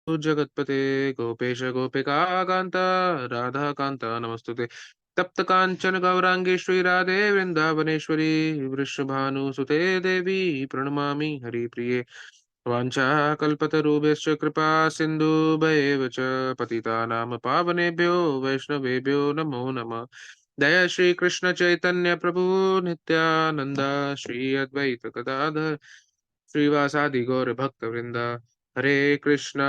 जगत्पते गोपेश गोपिकान्त राधाकान्त नमस्तुते। तप्त कांचन गौरांगेश्वरी राधे वृंदावनेश्वरी वृषभानुसुते देवी प्रणमामि हरिप्रिये। वाञ्छाकल्पतरुभ्यश्च कृपा सिन्धुभ्येव च पतितानां पावनेभ्यो वैष्णवेभ्यो नमो नमः। जय श्री कृष्ण चैतन्य प्रभु नित्यानंद श्री अद्वैत गदाधर श्रीवासादि गौर भक्त वृंदा। हरे कृष्ण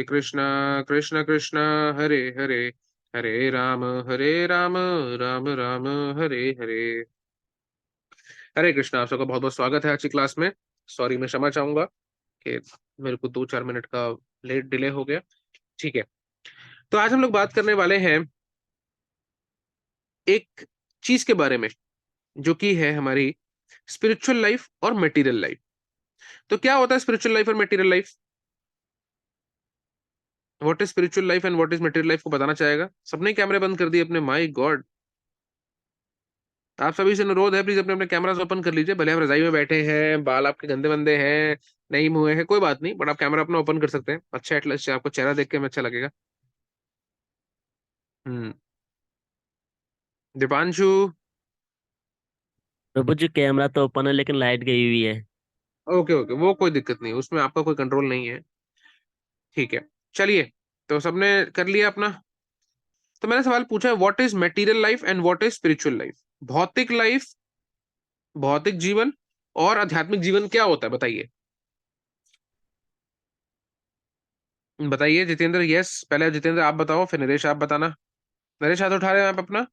कृष्ण कृष्ण हरे हरे, हरे राम राम राम हरे हरे। हरे कृष्ण, आप सबका बहुत बहुत स्वागत है आज की क्लास में। सॉरी, मैं क्षमा चाहूंगा कि मेरे को 2-4 मिनट का लेट डिले हो गया। ठीक है, तो आज हम लोग बात करने वाले हैं एक चीज के बारे में जो कि है हमारी स्पिरिचुअल लाइफ और मटेरियल लाइफ। तो क्या होता है स्पिरिचुअल लाइफ और material life? What is spiritual life and what is material life को बताना चाहेगा? सबने कैमरे बंद कर दिए अपने। माय गॉड, आप सभी से अनुरोध है, प्लीज अपने अपने कैमरास ओपन कर लीजिए। भले आप रजाई में बैठे हैं, बाल आपके गंदे बंदे हैं, नहीं मुंह है, कोई बात नहीं, बट आप कैमरा अपना ओपन कर सकते हैं। अच्छा, एटलीस्ट आपको चेहरा देख के हमें अच्छा लगेगा। हम्म। दीपांशु। प्रभु जी कैमरा तो ओपन है लेकिन लाइट गई हुई है। ओके ओके, वो कोई दिक्कत नहीं, उसमें आपका कोई कंट्रोल नहीं है। ठीक है, चलिए। तो सबने कर लिया अपना। तो मैंने सवाल पूछा है, what is material life and what is spiritual life? भौतिक लाइफ, भौतिक जीवन और आध्यात्मिक जीवन क्या होता है, बताइए। बताइए जितेंद्र। यस, पहले जितेंद्र आप बताओ, फिर नरेश आप बताना। नरेश हाथ उठा रहे हैं आप अपना।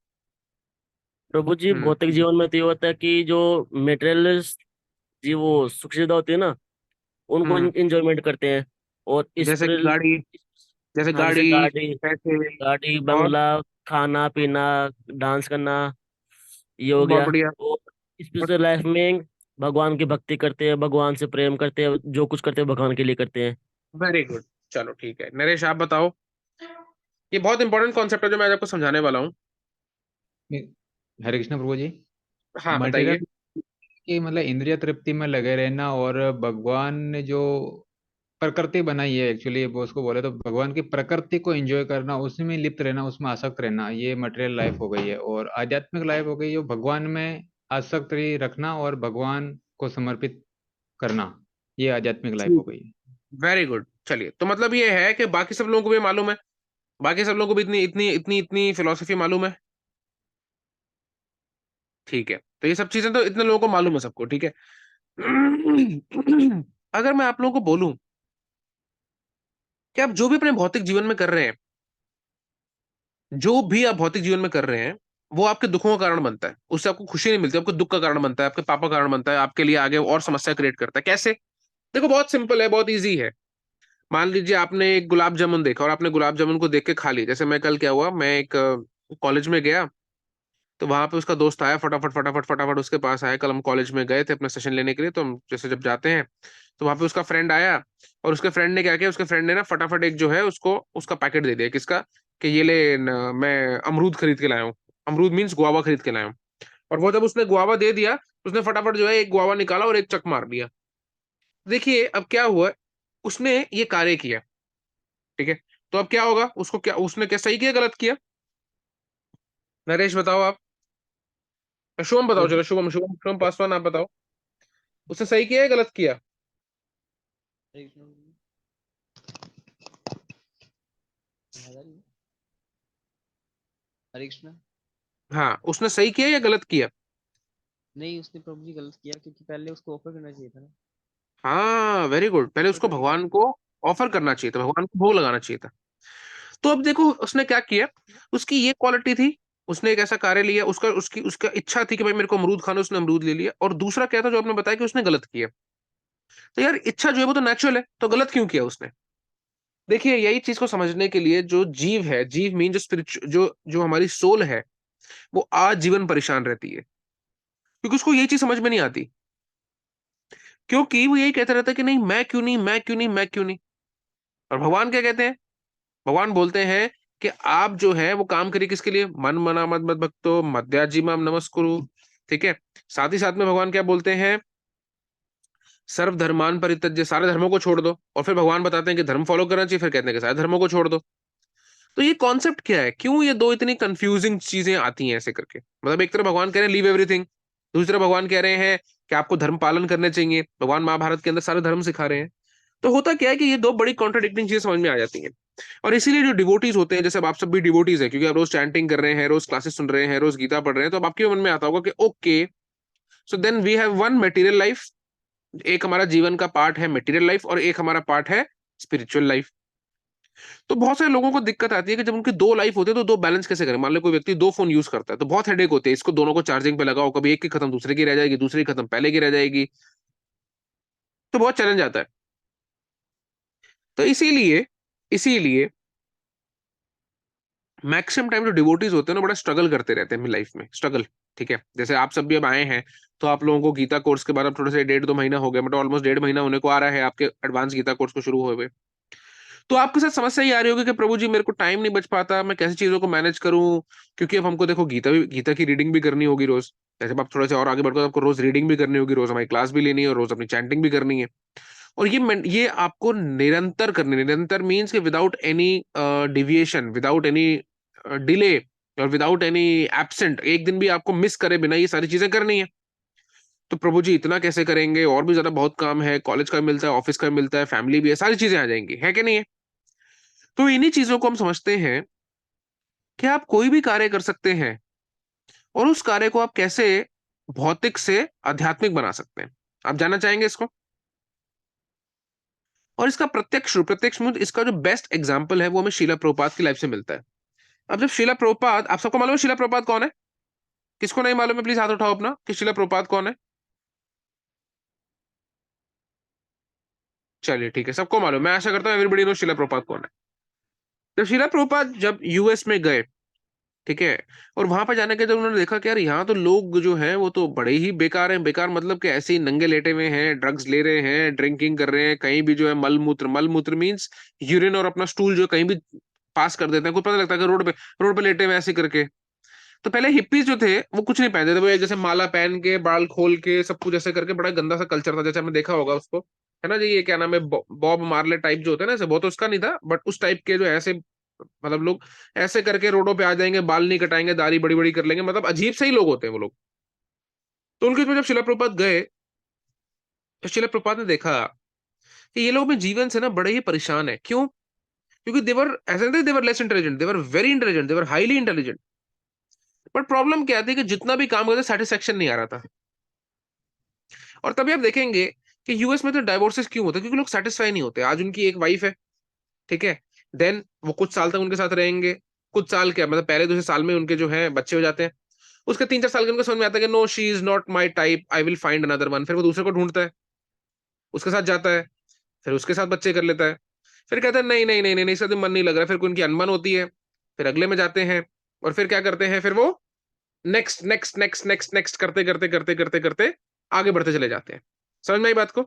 प्रभु जी हम्म। भौतिक जीवन में तो ये होता है कि जो मेटेरियल जी वो सुख सुविधा होती है ना, उनको हम्म। इंजॉयमेंट करते हैं। और जैसे कि स्पिरिल गाड़ी, जैसे हाँ, जैसे गाड़ी, गाड़ी, पैसे। और बंगला, खाना पीना, डांस करना, ये हो बहुत गया। बढ़िया। और और स्पिरिचुअल लाइफ में भगवान की भक्ति करते हैं, भगवान से प्रेम करते हैं, जो कुछ करते हैं भगवान के लिए करते हैं। Very good. चलो ठीक है, नरेश आप बताओ। ये बहुत इंपॉर्टेंट कॉन्सेप्ट है जो मैं आज आपको समझाने वाला हूँ। हरे कृष्ण प्रभु जी। हाँ बताइए। मटेरियल की मतलब इंद्रिय तृप्ति में लगे रहना, और भगवान ने जो प्रकृति बनाई है, एक्चुअली वो उसको बोले तो भगवान की प्रकृति को एंजॉय करना, उसी में लिप्त रहना, उसमें आसक्त रहना, ये मटेरियल लाइफ हो गई है। और आध्यात्मिक लाइफ हो गई जो भगवान में आसक्त रखना और भगवान को समर्पित करना, ये आध्यात्मिक लाइफ हो ठीक गई है, है। Very good. चलिए, तो मतलब ये है कि बाकी सब लोगों को भी मालूम है, बाकी सब लोगों को भी इतनी इतनी इतनी इतनी फिलोसफी मालूम है। ठीक है, तो ये सब चीजें तो इतने लोगों को मालूम है सबको, ठीक है। अगर मैं आप लोगों को बोलूं कि आप जो भी अपने भौतिक जीवन में कर रहे हैं, जो भी आप भौतिक जीवन में कर रहे हैं, वो आपके दुखों का कारण बनता है, उससे आपको खुशी नहीं मिलती, आपको दुख का कारण बनता है, आपके पापा का कारण बनता है, आपके लिए आगे और समस्या क्रिएट करता है। कैसे? देखो, बहुत सिंपल है, बहुत इजी है। मान लीजिए आपने एक गुलाब जामुन देखा और आपने गुलाब जामुन को देख के खा ली। जैसे मैं कल क्या हुआ, मैं एक कॉलेज में गया, तो वहां पे उसका दोस्त आया, फटाफट फटाफट फटाफट उसके पास आया। कल हम कॉलेज में गए थे अपना सेशन लेने के लिए, तो हम जैसे जब जाते हैं तो वहां पे उसका फ्रेंड आया, और उसके फ्रेंड ने क्या किया, उसके फ्रेंड ने ना फटाफट एक जो है उसको उसका पैकेट दे दिया। किसका? कि ये ले मैं अमरूद खरीद के लाया हूँ। अमरूद मीन्स गुआवा खरीद के लाया हूँ। और वो जब उसने गुआवा दे दिया, उसने फटाफट जो है एक गुआवा निकाला और एक चक मार दिया। देखिए अब क्या हुआ, उसने ये कार्य किया, ठीक है। तो अब क्या होगा, उसको क्या, उसने क्या सही किया गलत किया? नरेश बताओ आप। शुभम बताओ, तो चलो शुभम शुभम शुभम पासवान आप बताओ। उसने सही किया या गलत किया? हरे कृष्णा। हाँ, उसने सही किया या गलत किया? नहीं, उसने प्रभु जी गलत किया, क्योंकि पहले उसको ऑफर करना चाहिए था ना। हाँ, वेरी गुड, पहले ऑफर उसको करके भगवान को ऑफर करना चाहिए था, भगवान को भोग लगाना चाहिए था। तो अब देखो उसने क्या किया। उसकी ये क्वालिटी थी, उसने एक ऐसा कार्य लिया, उसका उसकी उसका इच्छा थी कि भाई मेरे को अमरूद खाना, उसने अमरूद ले लिया। और दूसरा क्या था जो आपने बताया कि उसने गलत किया। तो यार इच्छा जो है वो तो नेचुरल है, तो गलत क्यों किया उसने? देखिए, यही चीज को समझने के लिए, जो जीव है, जीव मीन जो स्पिरिचुअल, जो जो हमारी सोल है, वो आजीवन परेशान रहती है, क्योंकि उसको यही चीज समझ में नहीं आती। क्योंकि वो यही कहता रहता है कि नहीं, मैं क्यों नहीं, मैं क्यों नहीं, मैं क्यों नहीं। और भगवान क्या कहते हैं? भगवान बोलते हैं कि आप जो है वो काम करिए किसके लिए? मन मना मद मद भक्तो मद्याजी माम नमस्कुरु। ठीक है। साथ ही साथ में भगवान क्या बोलते हैं सर्वधर्मान परित्यज्य, सारे धर्मों को छोड़ दो, और फिर भगवान बताते हैं कि धर्म फॉलो करना चाहिए, फिर कहते हैं कि सारे धर्मों को छोड़ दो। तो ये कॉन्सेप्ट क्या है, क्यों ये दो इतनी कंफ्यूजिंग चीजें आती हैं ऐसे करके? मतलब एक तरफ भगवान कह रहे हैं लीव एवरीथिंग, दूसरी तरफ भगवान कह रहे हैं कि आपको धर्म पालन करने चाहिए, भगवान महाभारत के अंदर सारे धर्म सिखा रहे हैं। तो होता क्या है कि ये दो बड़ी कॉन्ट्राडिक्टिंग चीजें समझ में आ जाती हैं। और इसीलिए जो डिवोटीज होते हैं, जैसे अब आप सब भी डिवोटीज हैं, क्योंकि आप रोज चैंटिंग कर रहे हैं, रोज क्लासेस सुन रहे हैं, रोज गीता पढ़ रहे हैं, तो अब आपके मन में आता होगा कि okay, so then we have one material life, एक हमारा जीवन का पार्ट है मटेरियल लाइफ, और एक हमारा पार्ट है स्पिरिचुअल लाइफ। तो बहुत सारे लोगों को दिक्कत आती है कि जब उनकी दो लाइफ होती है तो दो बैलेंस कैसे करें। मान लो कोई व्यक्ति दो फोन यूज करता है, तो बहुत हेडेक होती है, इसको दोनों को चार्जिंग पे लगाओ, कभी एक की खत्म दूसरे की रह जाएगी, दूसरी की खत्म पहले की रह जाएगी, तो बहुत चैलेंज आता है। तो इसीलिए इसीलिए मैक्सिमम टाइम जो डिवोटीज होते हैं ना, बड़ा स्ट्रगल करते रहते हैं अपनी लाइफ में, स्ट्रगल। ठीक है, जैसे आप सब भी अब आए हैं, तो आप लोगों को गीता कोर्स के बाद अब थोड़े से 1.5-2 महीना हो गया, मतलब ऑलमोस्ट 1.5 महीना होने को आ रहा है आपके एडवांस गीता कोर्स को शुरू हुए हुए। तो आपके साथ समस्या ये आ रही होगी कि प्रभु जी मेरे को टाइम नहीं बच पाता, मैं कैसे चीजों को मैनेज करूं, क्योंकि अब हमको देखो गीता की रीडिंग भी करनी होगी रोज। जैसे अब आप थोड़ा सा और आगे बढ़ते हो, आपको रोज रीडिंग भी करनी होगी, रोज हमारी क्लास भी लेनी है, और रोज अपनी चैंटिंग भी करनी है। और ये आपको निरंतर करनी, निरंतर मीन्स कि without any deviation, without any delay, और विदाउट एनी एब्सेंट, एक दिन भी आपको मिस करे बिना ये सारी चीजें करनी है। तो प्रभु जी इतना कैसे करेंगे, और भी ज्यादा बहुत काम है, कॉलेज का भी मिलता है, ऑफिस का भी मिलता है, फैमिली भी है, सारी चीजें आ जाएंगी, है कि नहीं है? तो इन्हीं चीजों को हम समझते हैं कि आप कोई भी कार्य कर सकते हैं, और उस कार्य को आप कैसे भौतिक से आध्यात्मिक बना सकते हैं। आप जानना चाहेंगे इसको? और इसका प्रत्यक्ष में इसका जो बेस्ट एग्जाम्पल है वो हमें शीला प्रभुपाद की लाइफ से मिलता है। अब जब शीला प्रभुपाद, आप सबको मालूम है शीला प्रभुपाद कौन है? किसको नहीं मालूम है प्लीज हाथ उठाओ अपना कि शीला प्रभुपाद कौन है। चलिए ठीक है, सबको मालूम, मैं आशा करता हूँ एवरीबडी नो शीला प्रभुपाद कौन है। जब शीला प्रभुपाद जब यूएस में गए, ठीक है, और वहां पर जाने के जब उन्होंने देखा कि यार यहाँ तो लोग जो हैं वो तो बड़े ही बेकार हैं, बेकार मतलब कि ऐसे ही नंगे लेटे हुए हैं, ड्रग्स ले रहे हैं, ड्रिंकिंग कर रहे हैं, कहीं भी जो है मल मूत्र मीन्स यूरिन और अपना स्टूल जो है कहीं भी पास कर देते हैं, कुछ पता नहीं लगता कि रोड पे लेटे हुए ऐसे करके। तो पहले हिप्पीज जो थे वो कुछ नहीं पहनते थे, वो एक जैसे माला पहन के, बाल खोल के, सब कुछ ऐसे करके, बड़ा गंदा सा कल्चर था, जैसे हमने देखा होगा उसको, है ना जी, ये क्या नाम है, बॉब मार्ले टाइप जो होते हैं ना, ऐसे बहुत उसका नहीं था, बट उस टाइप के जो ऐसे, मतलब लोग ऐसे करके रोडों पे आ जाएंगे, बाल नहीं कटाएंगे, दाढ़ी बड़ी बड़ी कर लेंगे, मतलब अजीब से ही लोग होते हैं वो लोग। तो उनके जब शिला प्रभुपाद गए, तो शिला प्रभुपाद ने देखा कि ये लोग अपने जीवन से ना बड़े ही परेशान है। क्यों? क्योंकि देवर ऐसा नहीं, they were less intelligent, they were very intelligent, they were highly intelligent, but problem क्या थी कि जितना भी काम करते सेटिस्फेक्शन नहीं आ रहा था। और तभी आप देखेंगे कि यूएस में तो डाइवोर्सेस क्यों होते हैं, क्योंकि लोग सेटिस्फाई नहीं होते। आज उनकी एक वाइफ है, ठीक है, देन वो कुछ साल तक उनके साथ रहेंगे, कुछ साल क्या मतलब पहले दूसरे साल में उनके जो है बच्चे हो जाते हैं, उसके 3-4 साल के उनको समझ में आता है कि no she is not my type, I will find another one, फिर वो दूसरे को ढूंढता है, उसके साथ जाता है, फिर उसके साथ बच्चे कर लेता है, फिर कहता है नहीं नहीं नहीं नहीं नहीं, इसका तो मन नहीं लग रहा, फिर उनकी अनबन होती है, फिर अगले में जाते हैं, और फिर क्या करते हैं, फिर वो next next next next next करते करते करते करते करते आगे बढ़ते चले जाते हैं। समझ में आई बात को?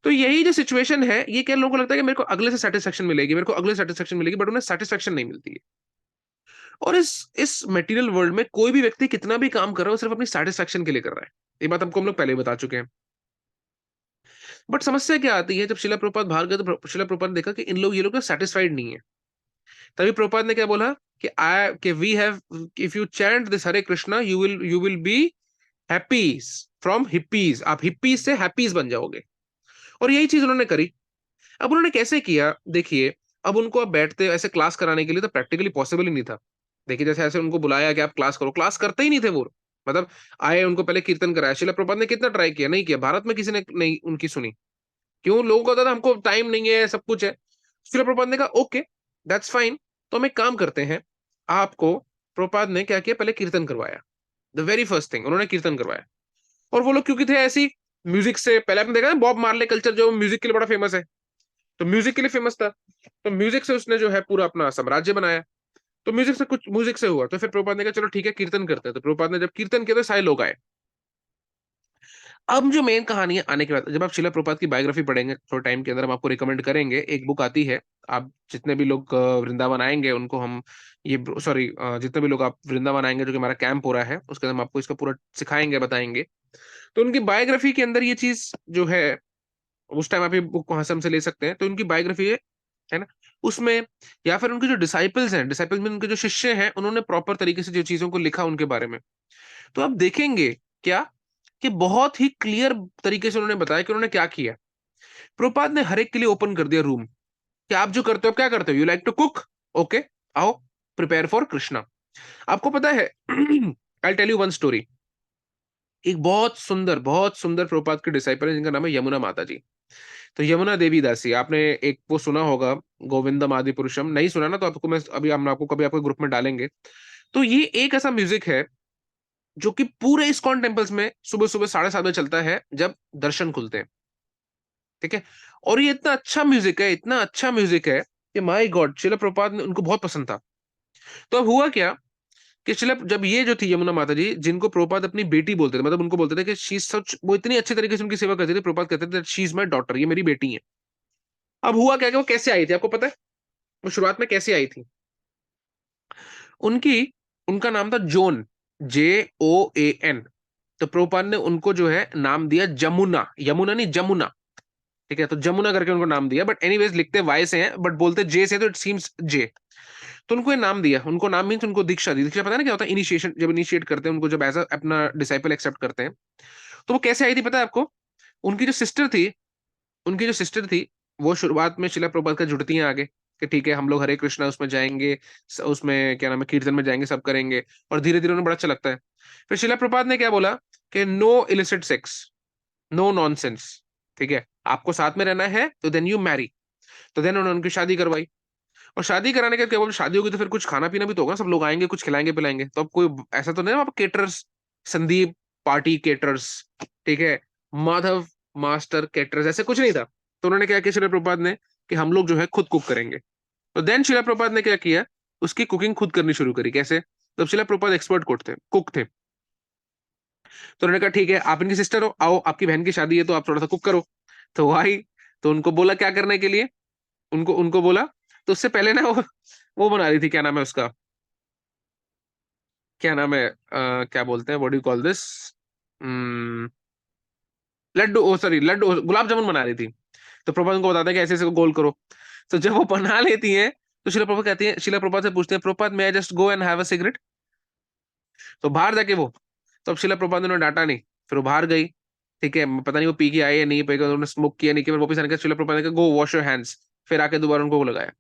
तो यही जो सिचुएशन है, ये क्या लोगों को लगता है कि मेरे को अगले से सेटिस्फेक्शन मिलेगी, मेरे को अगले सेटिस्फेक्शन मिलेगी, बट उन्हें सेटिस्फेक्शन नहीं मिलती है। और इस मटेरियल वर्ल्ड में कोई भी व्यक्ति कितना भी काम कर रहा है वो सिर्फ अपनी सेटिस्फेक्शन के लिए कर रहा है। ये बात हमको हम लोग पहले ही बता चुके हैं। बट समस्या क्या आती है, जब शिला प्रभुपाद बाहर गए तो शिला प्रभुपाद ने देखा कि इन लोग ये लोग सेटिस्फाइड नहीं है। तभी प्रभुपाद ने क्या बोला कि we have, if you chant this Hare Krishna you will be happies from hippies, आप हिप्पीज से हैप्पीज बन जाओगे। और यही चीज उन्होंने करी। अब उन्होंने कैसे किया देखिए, अब उनको अब बैठते ऐसे क्लास कराने के लिए तो प्रैक्टिकली पॉसिबल ही नहीं था। देखिए जैसे ऐसे उनको बुलाया कि आप क्लास करो, क्लास करते ही नहीं थे वो, मतलब आए, उनको पहले कीर्तन कराया, शिला प्रभुपाद ने कितना ट्राई किया, नहीं किया, भारत में किसी ने नहीं उनकी सुनी। क्यों? लोगों को था हमको टाइम नहीं है, सब कुछ है। शिला प्रभुपाद ने कहा ओके दैट्स फाइन, तो हम एक काम करते हैं, आपको प्रभुपाद ने क्या किया, पहले कीर्तन करवाया। द वेरी फर्स्ट थिंग उन्होंने कीर्तन करवाया। और वो लोग क्योंकि थे ऐसी म्यूजिक से, पहले आपने देखा ना बॉब मार्ले कल्चर जो म्यूजिक के लिए बड़ा फेमस है, तो म्यूजिक के लिए फेमस था, तो म्यूजिक से उसने जो है पूरा अपना साम्राज्य बनाया। तो म्यूजिक से हुआ, तो फिर प्रभुपाद ने कहा चलो ठीक है कीर्तन करते हैं। तो प्रभुपाद ने जब कीर्तन किया तो सारे लोग आए। अब जो मेन कहानी है आने के बाद, जब आप शिला प्रभुपाद की बायोग्राफी पढ़ेंगे थोड़े टाइम के अंदर, हम आपको रिकमेंड करेंगे, एक बुक आती है, आप जितने भी लोग वृंदावन आएंगे उनको हम ये, सॉरी, जितने भी लोग आप वृंदावन आएंगे जो कि हमारा कैंप हो रहा है उसके अंदर हम आपको इसका पूरा सिखाएंगे, बताएंगे। तो उनकी बायोग्राफी के अंदर ये चीज जो है उस टाइम आप ये बुक वहां से हमसे ले सकते हैं, तो उनकी बायोग्राफी है ना उसमें। या फिर उनके जो डिसाइपल्स हैं, डिसाइपल्स में उनके जो शिष्य हैं, उन्होंने प्रॉपर तरीके से जो चीजों को लिखा उनके बारे में, तो आप देखेंगे क्या कि बहुत ही क्लियर तरीके से उन्होंने बताया कि उन्होंने क्या किया। प्रभुपाद ने हर एक के लिए ओपन कर दिया रूम कि आप जो करते हो, आप क्या करते हो, you like to cook, okay, आओ प्रिपेयर फॉर कृष्णा। आपको पता है I tell you one story. एक बहुत सुंदर प्रभुपाद के डिसाइपल है जिनका नाम है यमुना माता जी। तो यमुना देवी दासी, आपने एक वो सुना होगा, गोविंदम आदि पुरुषम, नहीं सुना ना तो आपको मैं अभी, हम आपको कभी आपके ग्रुप में डालेंगे। तो ये एक ऐसा म्यूजिक है जो कि पूरे इस्कॉन टेम्पल्स में सुबह सुबह 7:30 बजे चलता है जब दर्शन खुलते हैं, ठीक है। और ये इतना अच्छा म्यूजिक है, इतना अच्छा म्यूजिक है कि माय गॉड, शिला प्रभुपाद ने उनको बहुत पसंद था। तो अब हुआ क्या कि शिला, जब ये जो थी यमुना माता जी, जिनको प्रभुपाद अपनी बेटी बोलते थे, मतलब उनको बोलते थे कि शी सच, वो इतनी अच्छे तरीके से उनकी सेवा करती थी, प्रभुपाद कहते थे शी इज माय डॉटर, ये मेरी बेटी है। अब हुआ क्या कि वो कैसे आई थी आपको पता है, वो शुरुआत में कैसे आई थी। उनकी उनका नाम था जोन, JOAN। तो प्रभुपाद ने उनको जो है नाम दिया जमुना, यमुना नहीं जमुना, ठीक है, तो जमुना करके उनको नाम दिया, बट एनीवेज लिखते वाई से हैं बट बोलते जे से, तो इट सीम्स जे। तो उनको ये नाम दिया, उनको नाम मीन्स उनको दीक्षा दी। दीक्षा पता है ना क्या होता है, इनिशिएशन, जब इनिशिएट करते हैं उनको, जब एज अपना डिसाइपल एक्सेप्ट करते हैं। तो वो कैसे आई थी पता है आपको, उनकी जो सिस्टर थी, उनकी जो सिस्टर थी, वो शुरुआत में शिला प्रभुपाद का जुड़ती हैं आगे कि ठीक है हम लोग हरे कृष्णा उसमें जाएंगे, उसमें क्या नाम है, कीर्तन में जाएंगे, सब करेंगे। और धीरे धीरे उन्हें बड़ा अच्छा लगता है। फिर शिला प्रभुपाद ने क्या बोला कि no illicit sex, no nonsense, ठीक है, आपको साथ में रहना है तो देन यू मैरी। तो देन उन्होंने उनकी शादी करवाई। और शादी कराने के बाद क्या बोले, शादी होगी तो फिर कुछ खाना पीना भी तो होगा ना, सब लोग आएंगे, कुछ खिलाएंगे पिलाएंगे। तो अब कोई ऐसा तो नहीं है, आप केटरर्स, संदीप पार्टी केटरर्स, ठीक है, माधव मास्टर केटरर्स, ऐसे कुछ नहीं था। तो उन्होंने क्या किया शिला प्रभुपाद ने कि हम लोग जो है खुद कुक करेंगे। तो देन शिला प्रभुपाद ने क्या किया, उसकी कुकिंग खुद करनी शुरू करी। कैसे, तब शिला प्रभुपाद एक्सपर्ट कुक थे। तो उन्होंने कहा ठीक है आप इनकी सिस्टर हो, आओ आपकी बहन की शादी है तो आप थोड़ा सा कुक करो। तो वो आई, तो उनको बोला क्या करने के लिए, उनको उनको बोला। तो उससे पहले ना वो बना रही थी, क्या नाम है उसका, क्या नाम है, क्या बोलते हैं, what do call this, laddu, oh sorry, laddu, gulab jamun बना रही थी। तो प्रभुपाद उनको बताते हैं कि ऐसे ऐसे गोल करो। तो जब वो बना लेती हैं, तो शिला प्रभुपाद कहती है, शिला प्रभुपाद से पूछते हैं, प्रभुपाद मैं just go and have a cigarette. तो बाहर जाके वो, तो अब शिला प्रभुपाद ने उन्हें डांटा नहीं, फिर वो बाहर गई, ठीक है, पता नहीं वो पी के आई या नहीं पी के, उन्होंने स्मोक किया नहीं किया, फिर वापस आने के बाद शिला प्रभुपाद ने कहा गो वॉश योर हैंड्स, फिर आके दोबारा उनको वो लगाया।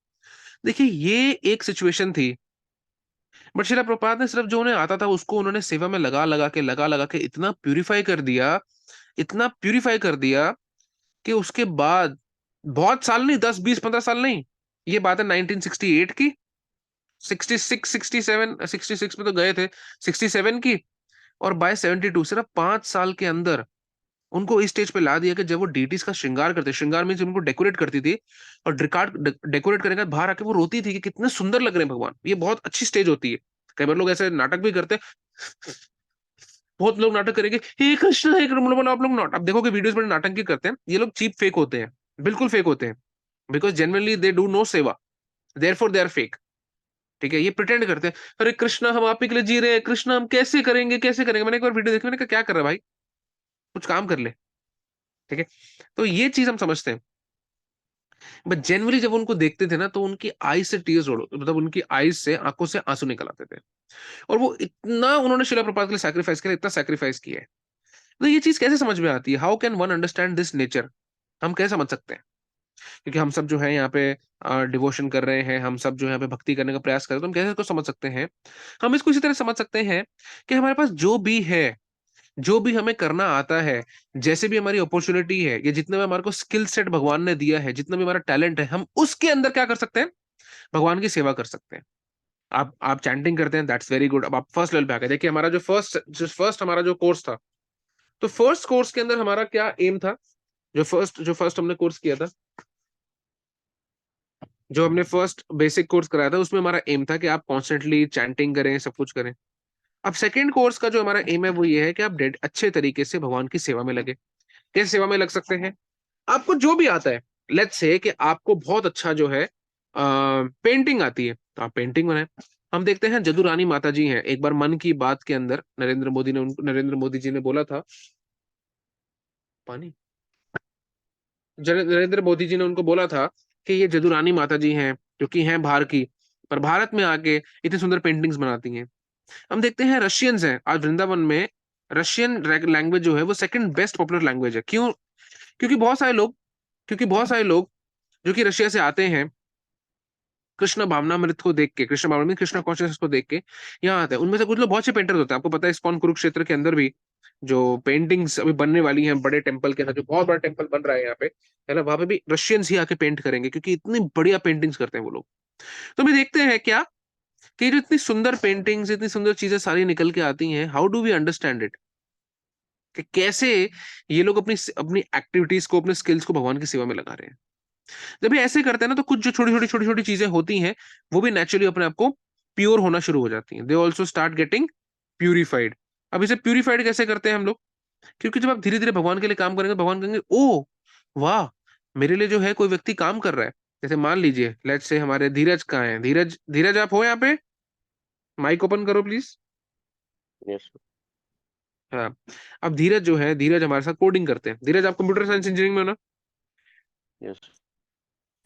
देखिए ये एक सिचुएशन थी, बट शिला प्रभुपाद ने सिर्फ जो उन्हें आता था उसको उन्होंने सेवा में लगा लगा के इतना प्यूरिफाई कर दिया, इतना प्यूरिफाई कर दिया कि उसके बाद बहुत साल नहीं, 10 20 15 साल नहीं, ये बात है 1968 की, 66 67 66 में तो गए थे, 67 की। और बाय 72 सिर्फ 5 साल के अंदर उनको इस स्टेज पे ला दिया कि जब वो डीटीज का श्रृंगार करते, श्रृंगार मीन्स उनको डेकोरेट करती थी, और डेकोरेट करने के बाद बाहर आके वो रोती थी कि कितने सुंदर लग रहे हैं भगवान। ये बहुत अच्छी स्टेज होती है। कई बार लोग ऐसे नाटक भी करते हैं, बहुत लोग नाटक करेंगे हे कृष्ण हे कृष्ण, बोलो आप लोग नाटक, आप देखोगे वीडियोस में नाटक करते हैं, ये लोग चीप फेक होते हैं, बिल्कुल फेक होते हैं, because generally they do no seva, therefore they are fake, ठीक है। ये प्रिटेंड करते हैं, अरे कृष्णा हम आप ही के लिए जी रहे हैं, कृष्णा हम कैसे करेंगे कैसे करेंगे। मैंने एक बार वीडियो देखी, मैंने कहा क्या कर रहा है भाई, कुछ काम कर ले, ठीक है। तो ये चीज हम समझते हैं। बट जनरली जब उनको देखते थे ना, तो उनकी आई से टीयर्स रोल, मतलब उनकी आई से, आंखों से आंसू निकल आते थे। और वो इतना उन्होंने शिला प्रभुपाद के लिए सैक्रिफाइस किया, इतना सैक्रिफाइस किया है। तो ये चीज कैसे समझ में आती है, how can one understand this nature, हम कैसे समझ सकते हैं। क्योंकि हम सब जो है यहाँ पे डिवोशन कर रहे हैं, हम सब जो है यहाँ पे भक्ति करने का प्रयास कर रहे हैं, तो हम कैसे इसको समझ सकते हैं। हम इसको इसी तरह समझ सकते हैं कि हमारे पास जो भी है, जो भी हमें करना आता है, जैसे भी हमारी अपॉर्चुनिटी है, या जितना भी हमारे को स्किल सेट भगवान ने दिया है, जितना भी हमारा टैलेंट है, हम उसके अंदर क्या कर सकते हैं, भगवान की सेवा कर सकते हैं। आप चैंटिंग करते हैं, दैट्स वेरी गुड। अब आप फर्स्ट लेवल पे आ गए, देखिए हमारा जो फर्स्ट हमारा जो कोर्स था, तो फर्स्ट कोर्स के अंदर हमारा क्या एम था, जो फर्स्ट हमने कोर्स किया था, जो हमने फर्स्ट बेसिक कोर्स कराया था, उसमें हमारा एम था कि आप कॉन्स्टेंटली चैंटिंग करें, सब कुछ करें। अब सेकेंड कोर्स का जो हमारा एम है वो ये है कि आप अच्छे तरीके से भगवान की सेवा में लगे। कैसे सेवा में लग सकते हैं, आपको जो भी आता है, लेट्स से कि आपको बहुत अच्छा जो है पेंटिंग आती है, तो आप पेंटिंग बनाएं। हम देखते हैं जदुरानी माता जी हैं, एक बार मन की बात के अंदर नरेंद्र मोदी जी ने बोला था, पानी, नरेंद्र मोदी जी ने उनको बोला था कि ये जदुरानी माता जी हैं, जो कि हैं बाहर की, पर भारत में आके इतनी सुंदर पेंटिंग्स बनाती हैं। हम देखते हैं रशियंस हैं आज वृंदावन में। रशियन लैंग्वेज जो है वो सेकंड बेस्ट पॉपुलर लैंग्वेज है। क्यों? क्योंकि बहुत सारे लोग क्योंकि बहुत सारे लोग जो कि रशिया से आते हैं, कृष्ण भावनामृत को देख के, कृष्ण भावनामृत, कृष्ण कॉन्शियसनेस को देख के यहाँ आते हैं। उनमें से कुछ लोग बहुत अच्छे पेंटर्स होते हैं। आपको पता है इस्कॉन कुरुक्षेत्र के अंदर भी जो पेंटिंग्स अभी बनने वाली हैं बड़े टेम्पल के अंदर, जो बहुत बड़ा टेम्पल बन रहा है यहाँ पे, है ना, वहां पे भी रशियंस ही आके पेंट करेंगे, क्योंकि इतनी बढ़िया पेंटिंग्स करते हैं वो लोग। तो हम देखते हैं क्या कि जो इतनी सुंदर पेंटिंग्स, इतनी सुंदर चीजें सारी निकल के आती हैं, how do we understand it, कि कैसे ये लोग अपनी अपनी एक्टिविटीज को, अपने स्किल्स को भगवान की सेवा में लगा रहे हैं। जब ये ऐसे करते हैं ना, तो कुछ जो छोटी छोटी चीजें होती हैं वो भी नेचुरली अपने आप को प्योर होना शुरू हो जाती हैं। They also start getting purified. अब इसे प्यूरिफाइड कैसे करते हैं हम लोग? क्योंकि जब आप धीरे धीरे भगवान के लिए काम करेंगे, भगवान कहेंगे ओ वाह, मेरे लिए जो है कोई व्यक्ति काम कर रहा है। जैसे मान लीजिए, लेट्स से हमारे धीरज कहाँ है, धीरज, धीरज आप हो यहाँ पे? माइक ओपन करो प्लीज। यस। हाँ। अब धीरज जो है, धीरज हमारे साथ कोडिंग करते हैं। धीरज आप कंप्यूटर साइंस इंजीनियरिंग में हो ना? यस।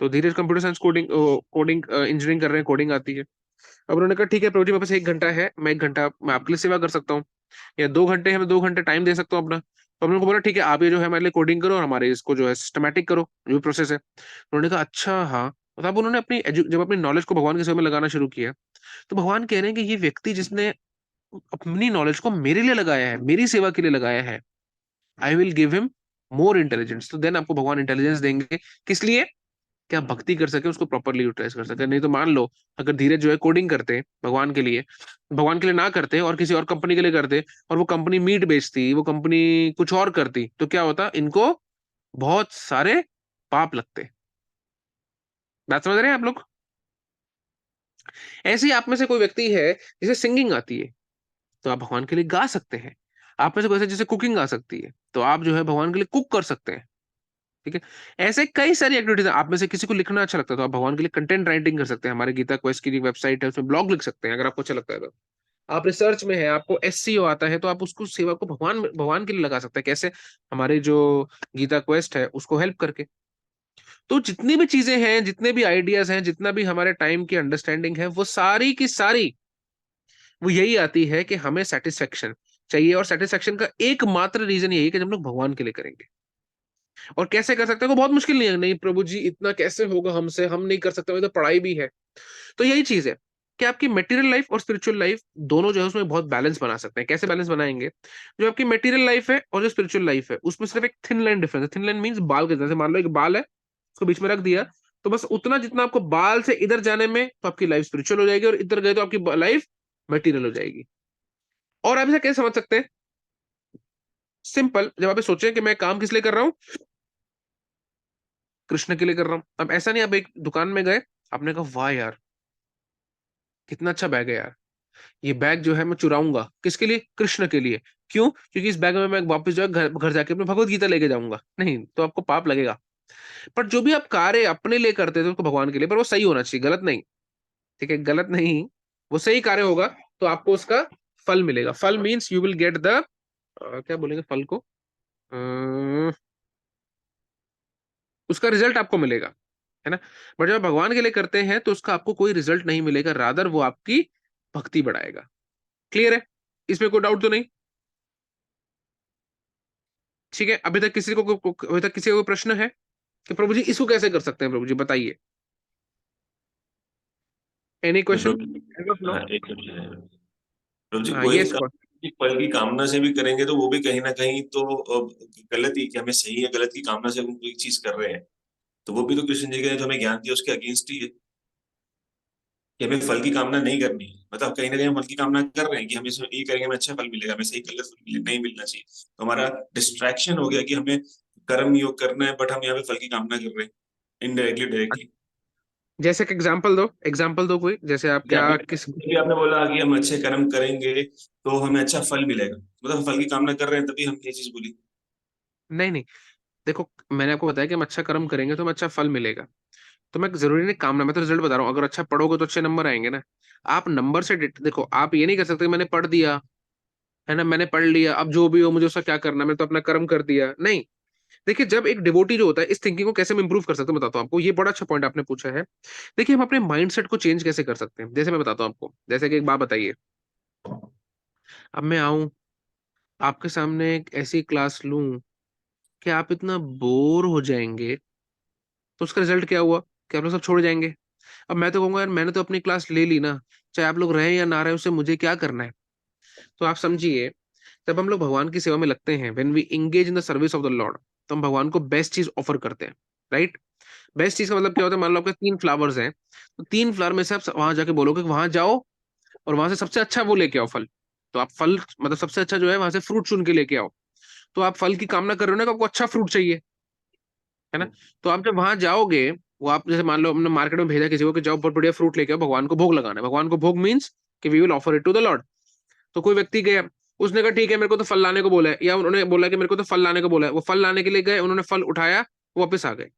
तो Dheeraj computer science coding coding engineering कर रहे हैं, कोडिंग आती है। अब उन्होंने कहा ठीक है प्रभु जी, मेरे पास 1 घंटा है, मैं 1 घंटा मैं आपके लिए सेवा कर सकता हूँ, या 2 घंटे है, मैं 2 घंटे टाइम दे सकता हूँ अपना। तो हमने उनको बोला ठीक है, आप ये जो है हमारे लिए कोडिंग करो और हमारे इसको जो है सिस्टमैटिक करो, जो भी प्रोसेस है। उन्होंने कहा अच्छा हाँ। तो अब उन्होंने जब अपनी नॉलेज को भगवान की सेवा में लगाना शुरू किया, तो भगवान कह रहे हैं कि ये व्यक्ति जिसने अपनी नॉलेज को मेरे लिए लगाया है, मेरी सेवा के लिए लगाया है, I will give him more intelligence. तो देन आपको भगवान इंटेलिजेंस देंगे। किस लिए? कि आप भक्ति कर सके, उसको प्रॉपरली यूटिलाइज कर सके। नहीं तो मान लो, अगर धीरज जो है कोडिंग करते भगवान के लिए ना करते और किसी और कंपनी के लिए करते, और वो कंपनी मीट बेचती, वो कंपनी कुछ और करती, तो क्या होता? इनको बहुत सारे पाप लगते। बात समझ रहे हैं आप लोग? ऐसे ही आप में से कोई व्यक्ति है जिसे सिंगिंग आती है, तो आप भगवान के लिए गा सकते हैं। आप में से कोई ऐसा जिसे कुकिंग आ सकती है, तो आप जो है भगवान के लिए कुक कर सकते हैं। ठीक है। ऐसे कई सारी एक्टिविटीज हैं। आप में से किसी को लिखना अच्छा लगता है, तो आप भगवान के लिए कंटेंट राइटिंग कर सकते हैं। हमारे गीता क्वेस्ट की वेबसाइट है, उसमें ब्लॉग लिख सकते हैं अगर आपको अच्छा लगता है तो। आप रिसर्च में है, आपको एससीओ आता है, तो आप उसको सेवा को भगवान भगवान के लिए लगा सकते हैं। कैसे? हमारे जो गीता क्वेस्ट है उसको हेल्प करके। तो जितनी भी चीजें हैं, जितने भी आइडियाज हैं, जितना भी हमारे टाइम की अंडरस्टैंडिंग है, वो सारी की सारी वो यही आती है कि हमें सेटिस्फेक्शन चाहिए, और सेटिस्फेक्शन का एकमात्र रीजन यही है कि हम लोग भगवान के लिए करेंगे। और कैसे कर सकते हैं? वो बहुत मुश्किल नहीं है। नहीं प्रभु जी, इतना कैसे होगा हमसे, हम नहीं कर सकते, तो पढ़ाई भी है। तो यही चीज है कि आपकी मटेरियल लाइफ और स्पिरिचुअल लाइफ दोनों जो है उसमें बहुत बैलेंस बना सकते हैं। कैसे बैलेंस बनाएंगे? जो आपकी मटेरियल लाइफ है और जो स्पिरिचुअल लाइफ है, उसमें सिर्फ एक थिन लाइन डिफरेंस है। थिन लाइन मींस बाल के जैसे, मान लो एक बाल है, उसको बीच में रख दिया, तो बस उतना जितना आपको बाल से इधर जाने में, तो आपकी लाइफ स्पिरिचुअल हो जाएगी, और इधर गए तो आपकी लाइफ मटेरियल हो जाएगी। और आप इसे कैसे समझ सकते हैं? सिंपल, जब आप ये सोचें कि मैं काम किस लिए कर रहा हूँ, कृष्ण के लिए कर रहा हूँ। अब ऐसा नहीं, आप एक दुकान में गए, आपने कहा वाह यार, कितना अच्छा बैग है यार, ये बैग जो है मैं चुराऊंगा। किसके लिए? कृष्ण के लिए। क्यों? क्योंकि इस बैग में मैं वापस जो है घर घर जाके अपने भगवत गीता लेके जाऊंगा। नहीं तो आपको पाप लगेगा। पर जो भी आप कार्य अपने लिए करते थे उसको भगवान के लिए, पर वो सही होना चाहिए, गलत नहीं। ठीक है, गलत नहीं, वो सही कार्य होगा, तो आपको उसका फल मिलेगा। फल means you will get the, क्या बोलेंगे फल को, उसका रिजल्ट आपको मिलेगा, है ना। बट जब आप भगवान के लिए करते हैं तो उसका आपको कोई रिजल्ट नहीं मिलेगा, रादर वो आपकी भक्ति बढ़ाएगा। क्लियर है? इसमें कोई डाउट तो नहीं? ठीक है। अभी तक किसी को कोई प्रश्न है कि प्रभु जी इसको कैसे कर सकते हैं? प्रभु जी बताइए। एनी नहीं क्वेश्चन? प्रभु जी, हाँ एक मिनट है। प्रभु जी हाँ, कोई यस। काम की फल की कामना से भी करेंगे तो वो भी कहीं ना कहीं तो गलत ही, कि हमें सही या गलत की कामना से हम कोई चीज कर रहे हैं, तो वो भी तो कृष्ण जी ने जो हमें ज्ञान दिया उसके अगेंस्ट ही है, कि हमें फल की कामना नहीं करनी है। मतलब कहीं ना कहीं हम फल की कामना कर रहे हैं कि हम इसमें ये करेंगे हमें अच्छा फल मिलेगा, हमें सही गलत फल नहीं मिलना चाहिए, तो हमारा डिस्ट्रैक्शन हो गया कि हमें कर्म योग करना है, बट हम यहाँ पे फल की कामना कर रहे हैं इनडायरेक्टली डायरेक्टली। जैसे कि एग्जांपल दो, एग्जांपल दो कोई, जैसे आप कि क्या आपने किस। अभी आपने बोला कि हम अच्छे कर्म करेंगे तो हमें अच्छा फल मिलेगा, मतलब हम फल की कामना कर रहे हैं तभी हम ये चीज बोली। नहीं नहीं, देखो, मैंने आपको बताया कि हम अच्छा कर्म करेंगे तो हमें अच्छा फल मिलेगा। तो मैं जरूरी नहीं कामना, मैं तो रिजल्ट बता रहा हूँ। अगर अच्छा पढ़ोगे तो अच्छे नंबर आएंगे ना। आप नंबर से देखो, आप ये नहीं कर सकते मैंने पढ़ दिया, है ना, मैंने पढ़ लिया, अब जो भी हो मुझे उसका क्या करना, मैं तो अपना कर्म कर दिया। नहीं, देखिए जब एक डिवोटी जो होता है, इस थिंकिंग को कैसे हम इंप्रूव कर सकते हैं बताता हूँ आपको। ये बड़ा अच्छा पॉइंट आपने पूछा है। देखिए हम अपने माइंडसेट को चेंज कैसे कर सकते हैं, जैसे मैं बताता हूँ आपको। जैसे कि एक बात बताइए, अब मैं आऊं आपके सामने एक ऐसी क्लास लूं कि आप इतना बोर हो जाएंगे, तो उसका रिजल्ट क्या हुआ कि आप लोग सब छोड़ जाएंगे। अब मैं तो कहूंगा यार मैंने तो अपनी क्लास ले ली ना, चाहे आप लोग रहे या ना रहे, उससे मुझे क्या करना है। तो आप समझिए, जब हम लोग भगवान की सेवा में लगते हैं, when we engage in the service of the lord, तो हम भगवान को बेस्ट चीज ऑफर करते हैं, राइट। बेस्ट चीज का मतलब क्या होता है, मान लो आपके 3 फ्लावर्स हैं, तो 3 फ्लावर में से आप वहां जाके बोलोगे कि वहां जाओ और वहां से सबसे अच्छा वो लेके आओ फल। तो आप फल मतलब सबसे अच्छा जो है वहां से फ्रूट चुन के लेके आओ। तो आप फल की कामना कर रहे हो ना कि आपको अच्छा फ्रूट चाहिए, है ना। तो आप जब वहां जाओगे, वो आप जैसे मान लो हमने मार्केट में भेजा किसी को कि जाओ बहुत बढ़िया फ्रूट लेके आओ, भगवान को भोग लगाना है। भगवान को भोग मीन्स कि we will offer it to the lord. तो कोई व्यक्ति गया, उसने कहा ठीक है मेरे को तो फल लाने को बोला है, या उन्होंने बोला कि मेरे को तो फल लाने को बोला है, वो फल लाने के लिए गए, उन्होंने फल उठाया, वो वापस आ गए।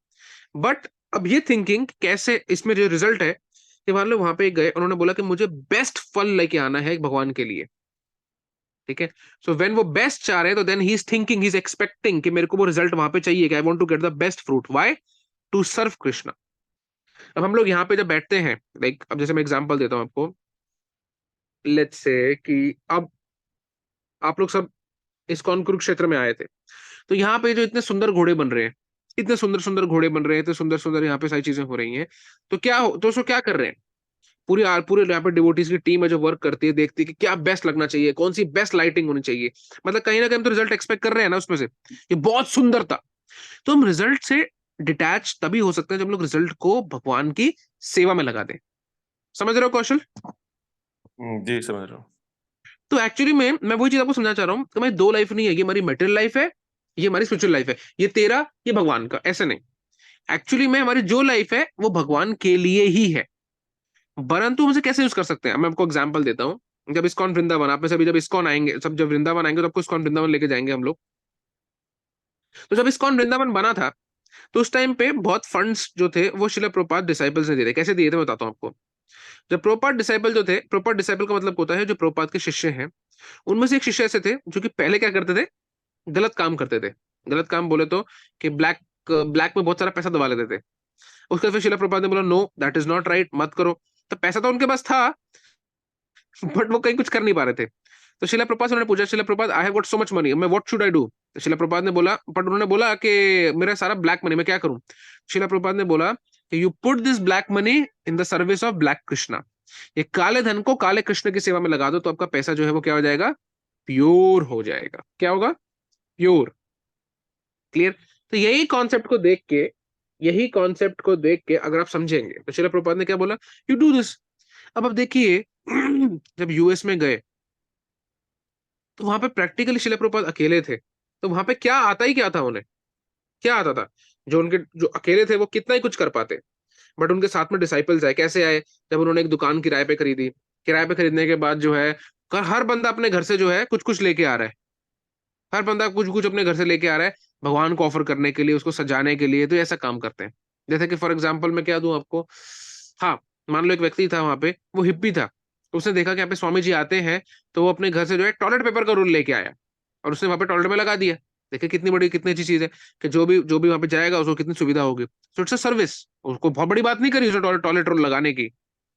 बट अब ये थिंकिंग कैसे, इसमें जो रिजल्ट है कि मान लो वहां पे गए, उन्होंने बोला कि मुझे बेस्ट फल लेके आना है भगवान के लिए, ठीक है। सो व्हेन वो बेस्ट चाह रहे हैं, तो then he is thinking, he is expecting कि मेरे को वो रिजल्ट वहां पे चाहिए कि I want to get the best fruit, why, to serve Krishna. अब हम लोग यहाँ पे जब बैठते हैं, लाइक अब जैसे मैं एग्जांपल देता हूँ आपको, लेट्स से कि अब आप लोग सब इस्कॉन कुरुक्षेत्र में आए थे, तो यहाँ पे जो इतने सुंदर घोड़े बन रहे हैं, इतने सुंदर सुंदर घोड़े बन रहे हैं, इतने सुंदर सुंदर यहाँ पे सारी चीजें हो रही हैं, तो क्या हो, तो उसको क्या कर रहे हैं, पूरे यहाँ पे डिवोटीज की टीम है जो वर्क करती है, देखती है कि क्या बेस्ट लगना चाहिए, कौन सी बेस्ट लाइटिंग होनी चाहिए। मतलब कहीं ना कहीं हम तो रिजल्ट एक्सपेक्ट कर रहे हैं ना उसमें से, ये बहुत सुंदर था। तो हम रिजल्ट से डिटैच तभी हो सकते हैं जब हम लोग रिजल्ट को भगवान की सेवा में लगा दें। समझ रहे हो कौशल। जी समझ रहा हूँ। तो एक्चुअली में मैं वही चीज आपको समझना चाह रहा हूँ कि हमारी दो लाइफ नहीं है, ये हमारी मेटेरियल लाइफ है, ये हमारी स्पिरिचुअल लाइफ है, ये तेरा ये भगवान का, ऐसे नहीं। एक्चुअली में हमारी जो लाइफ है वो भगवान के लिए ही है, परंतु हम उसे कैसे यूज कर सकते हैं। मैं आपको एग्जांपल देता हूँ। जब इस्कॉन वृंदावन, आप में सभी जब इस्कॉन आएंगे, सब जब वृंदावन आएंगे तो आपको इस्कॉन वृंदावन लेके जाएंगे हम लोग। तो जब इस्कॉन वृंदावन बना था, तो उस टाइम पे बहुत फंड्स जो थे वो शिला प्रभुपाद डिसाइपल्स ने दिए थे। कैसे दिए थे मैं बताता हूँ आपको। जब प्रभुपाद डिसाइपल जो थे, प्रभुपाद डिसाइपल का मतलब होता है जो प्रभुपाद के शिष्य हैं, उनमें से एक शिष्य ऐसे थे जो कि पहले क्या करते थे, गलत काम करते थे। गलत काम बोले तो कि ब्लैक ब्लैक में बहुत सारा पैसा दबा लेते थे। उसके बाद फिर शिला प्रभुपाद ने बोला know that is not right, मत करो। तो पैसा तो उनके पास था, बट वो कहीं कुछ कर नहीं पा रहे थे। तो शिला प्रभुपाद से उन्होंने पूछा, शिला Prabhupada I have got so much money, मैं व्हाट शुड आई डू। तो शिला प्रभुपाद ने बोला, बट उन्होंने बोला कि मेरा सारा ब्लैक मनी, मैं क्या करूं। शिला प्रभुपाद ने बोला कि you put this black money in the service of black Krishna, ये काले धन को काले कृष्ण की सेवा में लगा दो, तो आपका पैसा जो है वो क्या हो जाएगा, प्योर हो जाएगा। क्या होगा, प्योर। क्लियर। तो यही कॉन्सेप्ट को देख के अगर आप समझेंगे, तो शिला प्रभुपाद ने क्या बोला, यू डू दिस। अब देखिए जब यूएस में गए, तो वहां पे प्रैक्टिकली शिला प्रभुपाद अकेले थे, तो वहां पे क्या आता ही क्या था उन्हें, क्या आता था। जो उनके जो अकेले थे वो कितना ही कुछ कर पाते, बट उनके साथ में डिसाइपल्स आए। कैसे आए, जब उन्होंने एक दुकान किराए पे खरीदी, किराए पे खरीदने के बाद जो है हर बंदा अपने घर से जो है कुछ कुछ लेके आ रहा है, हर बंदा कुछ कुछ अपने घर से लेके आ रहा है भगवान को ऑफर करने के लिए, उसको सजाने के लिए। तो ऐसा काम करते हैं। जैसे कि फॉर एग्जाम्पल मैं क्या दूं आपको, हाँ, मान लो एक व्यक्ति था वहां पे, वो हिप्पी था, उसने देखा कि यहाँ पे स्वामी जी आते हैं, तो वो अपने घर से जो है टॉयलेट पेपर का रोल लेके आया और उसने वहां पे टॉयलेट में लगा दिया। देखिए कितनी बड़ी कितनी अच्छी चीज है कि जो भी वहां पे जाएगा उसको कितनी सुविधा होगी। So it's a service. उसको बहुत बड़ी बात नहीं करी उसने टॉयलेट टॉयलेट रोल लगाने की।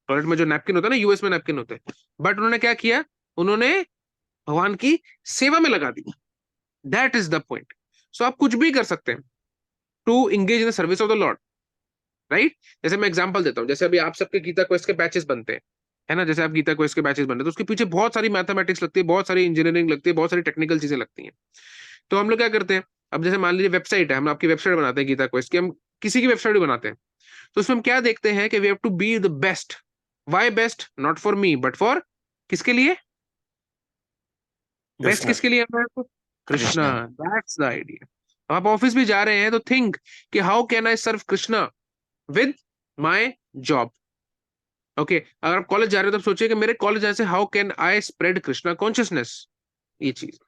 टॉयलेट में जो नैपकिन होता है ना, यूएस में नैपकिन होते हैं, बट उन्होंने क्या किया, उन्होंने भगवान की सेवा में लगा दी। That is the point. So आप कुछ भी कर सकते हैं to engage in the service of the Lord, right. जैसे मैं एग्जांपल देता हूँ, जैसे अभी आप सबके गीता क्वेस्ट के बैचेस बनते हैं, है ना। जैसे आप गीता क्वेस्ट के बैचेस बनते हैं, तो उसके पीछे बहुत सारी मैथमेटिक्स लगती है, बहुत सारी इंजीनियरिंग लगती है, बहुत सारी टेक्निकल चीजें लगती हैं। तो हम लोग क्या करते हैं, अब जैसे मान लीजिए वेबसाइट है, हम आपकी वेबसाइट बनाते हैं गीता क्वेस्ट की, हम किसी की वेबसाइट भी बनाते हैं, तो उसमें हम क्या देखते हैं कि we have to be the best. Why best, not for me but for, किसके लिए, बेस्ट कृष्णा। किसके लिए है, Krishna. Krishna. That's the idea. आप ऑफिस भी जा रहे हैं तो थिंक कि how can I serve Krishna with my job. Okay, अगर आप कॉलेज जा रहे हो तो सोचिए कि मेरे कॉलेज जाने से how can I spread Krishna consciousness, ये चीज।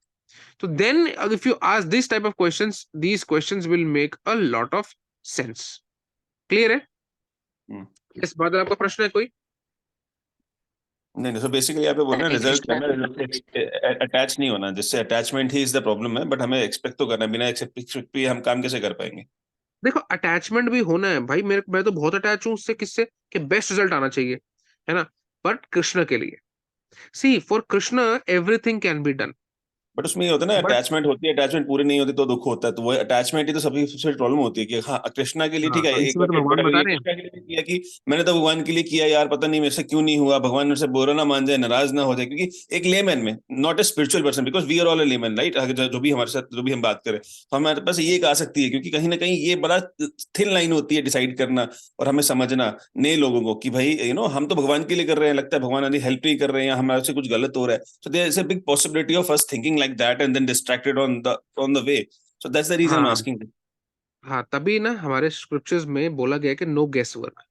तो then if you ask this type of questions, these questions will make a lot of sense. Clear है। हम्म। इस बात आपका प्रश्न है कोई। नहीं नहीं, तो बेसिकली यहाँ पे बोल रहे हैं रिजल्ट करना, अटैच नहीं होना, जिससे attachment he is the problem है, बट हमें एक्सपेक्ट तो करना है, बिना एक्सपेक्ट भी हम काम कैसे कर पाएंगे? देखो अटैचमेंट भी होना है भाई, मैं तो बहुत अटैच हूँ उससे, किससे, कि बेस्ट रिजल्ट आना चाहिए, है ना, बट कृष्ण के लिए, see for Krishna everything can be done, but उसमें ये होता है ना, बट अटैचमेंट होती है, अटैचमेंट पूरी नहीं होती तो दुख होता है, तो वो अटैचमेंट ही तो सभी सबसे प्रॉब्लम होती है कि हाँ कृष्णा के लिए हाँ ठीक है, तो एक इसी में बार तो टिट भगवान अगर बता ये रहे हैं। कृष्णा के लिए भी किया कि मैंने तो भगवान के लिए किया यार, पता नहीं मेरे से क्यों नहीं हुआ, भगवान मेरे से बुरा ना मान जाए, नाराज ना हो जाए, क्योंकि एक लेमैन में, not a spiritual person, because we are all a layman right, जो भी हमारे साथ जो भी हम बात करें, तो हमारे पास ये एक आ सकती है, क्योंकि कहीं ना कहीं ये बड़ा थिन लाइन होती है डिसाइड करना और हमें समझना नए लोगों को कि भाई हम तो भगवान के लिए कर रहे हैं, लगता है भगवान आदि हेल्प नहीं कर रहे हैं, हमारे से कुछ गलत हो रहा है, so there is a big possibility of us thinking like that and then distracted on the way, so that's the reason I'm हाँ asking. हाँ, तभी ना हमारे स्क्रिप्चर्स में बोला गया है कि नो गेस वर्क।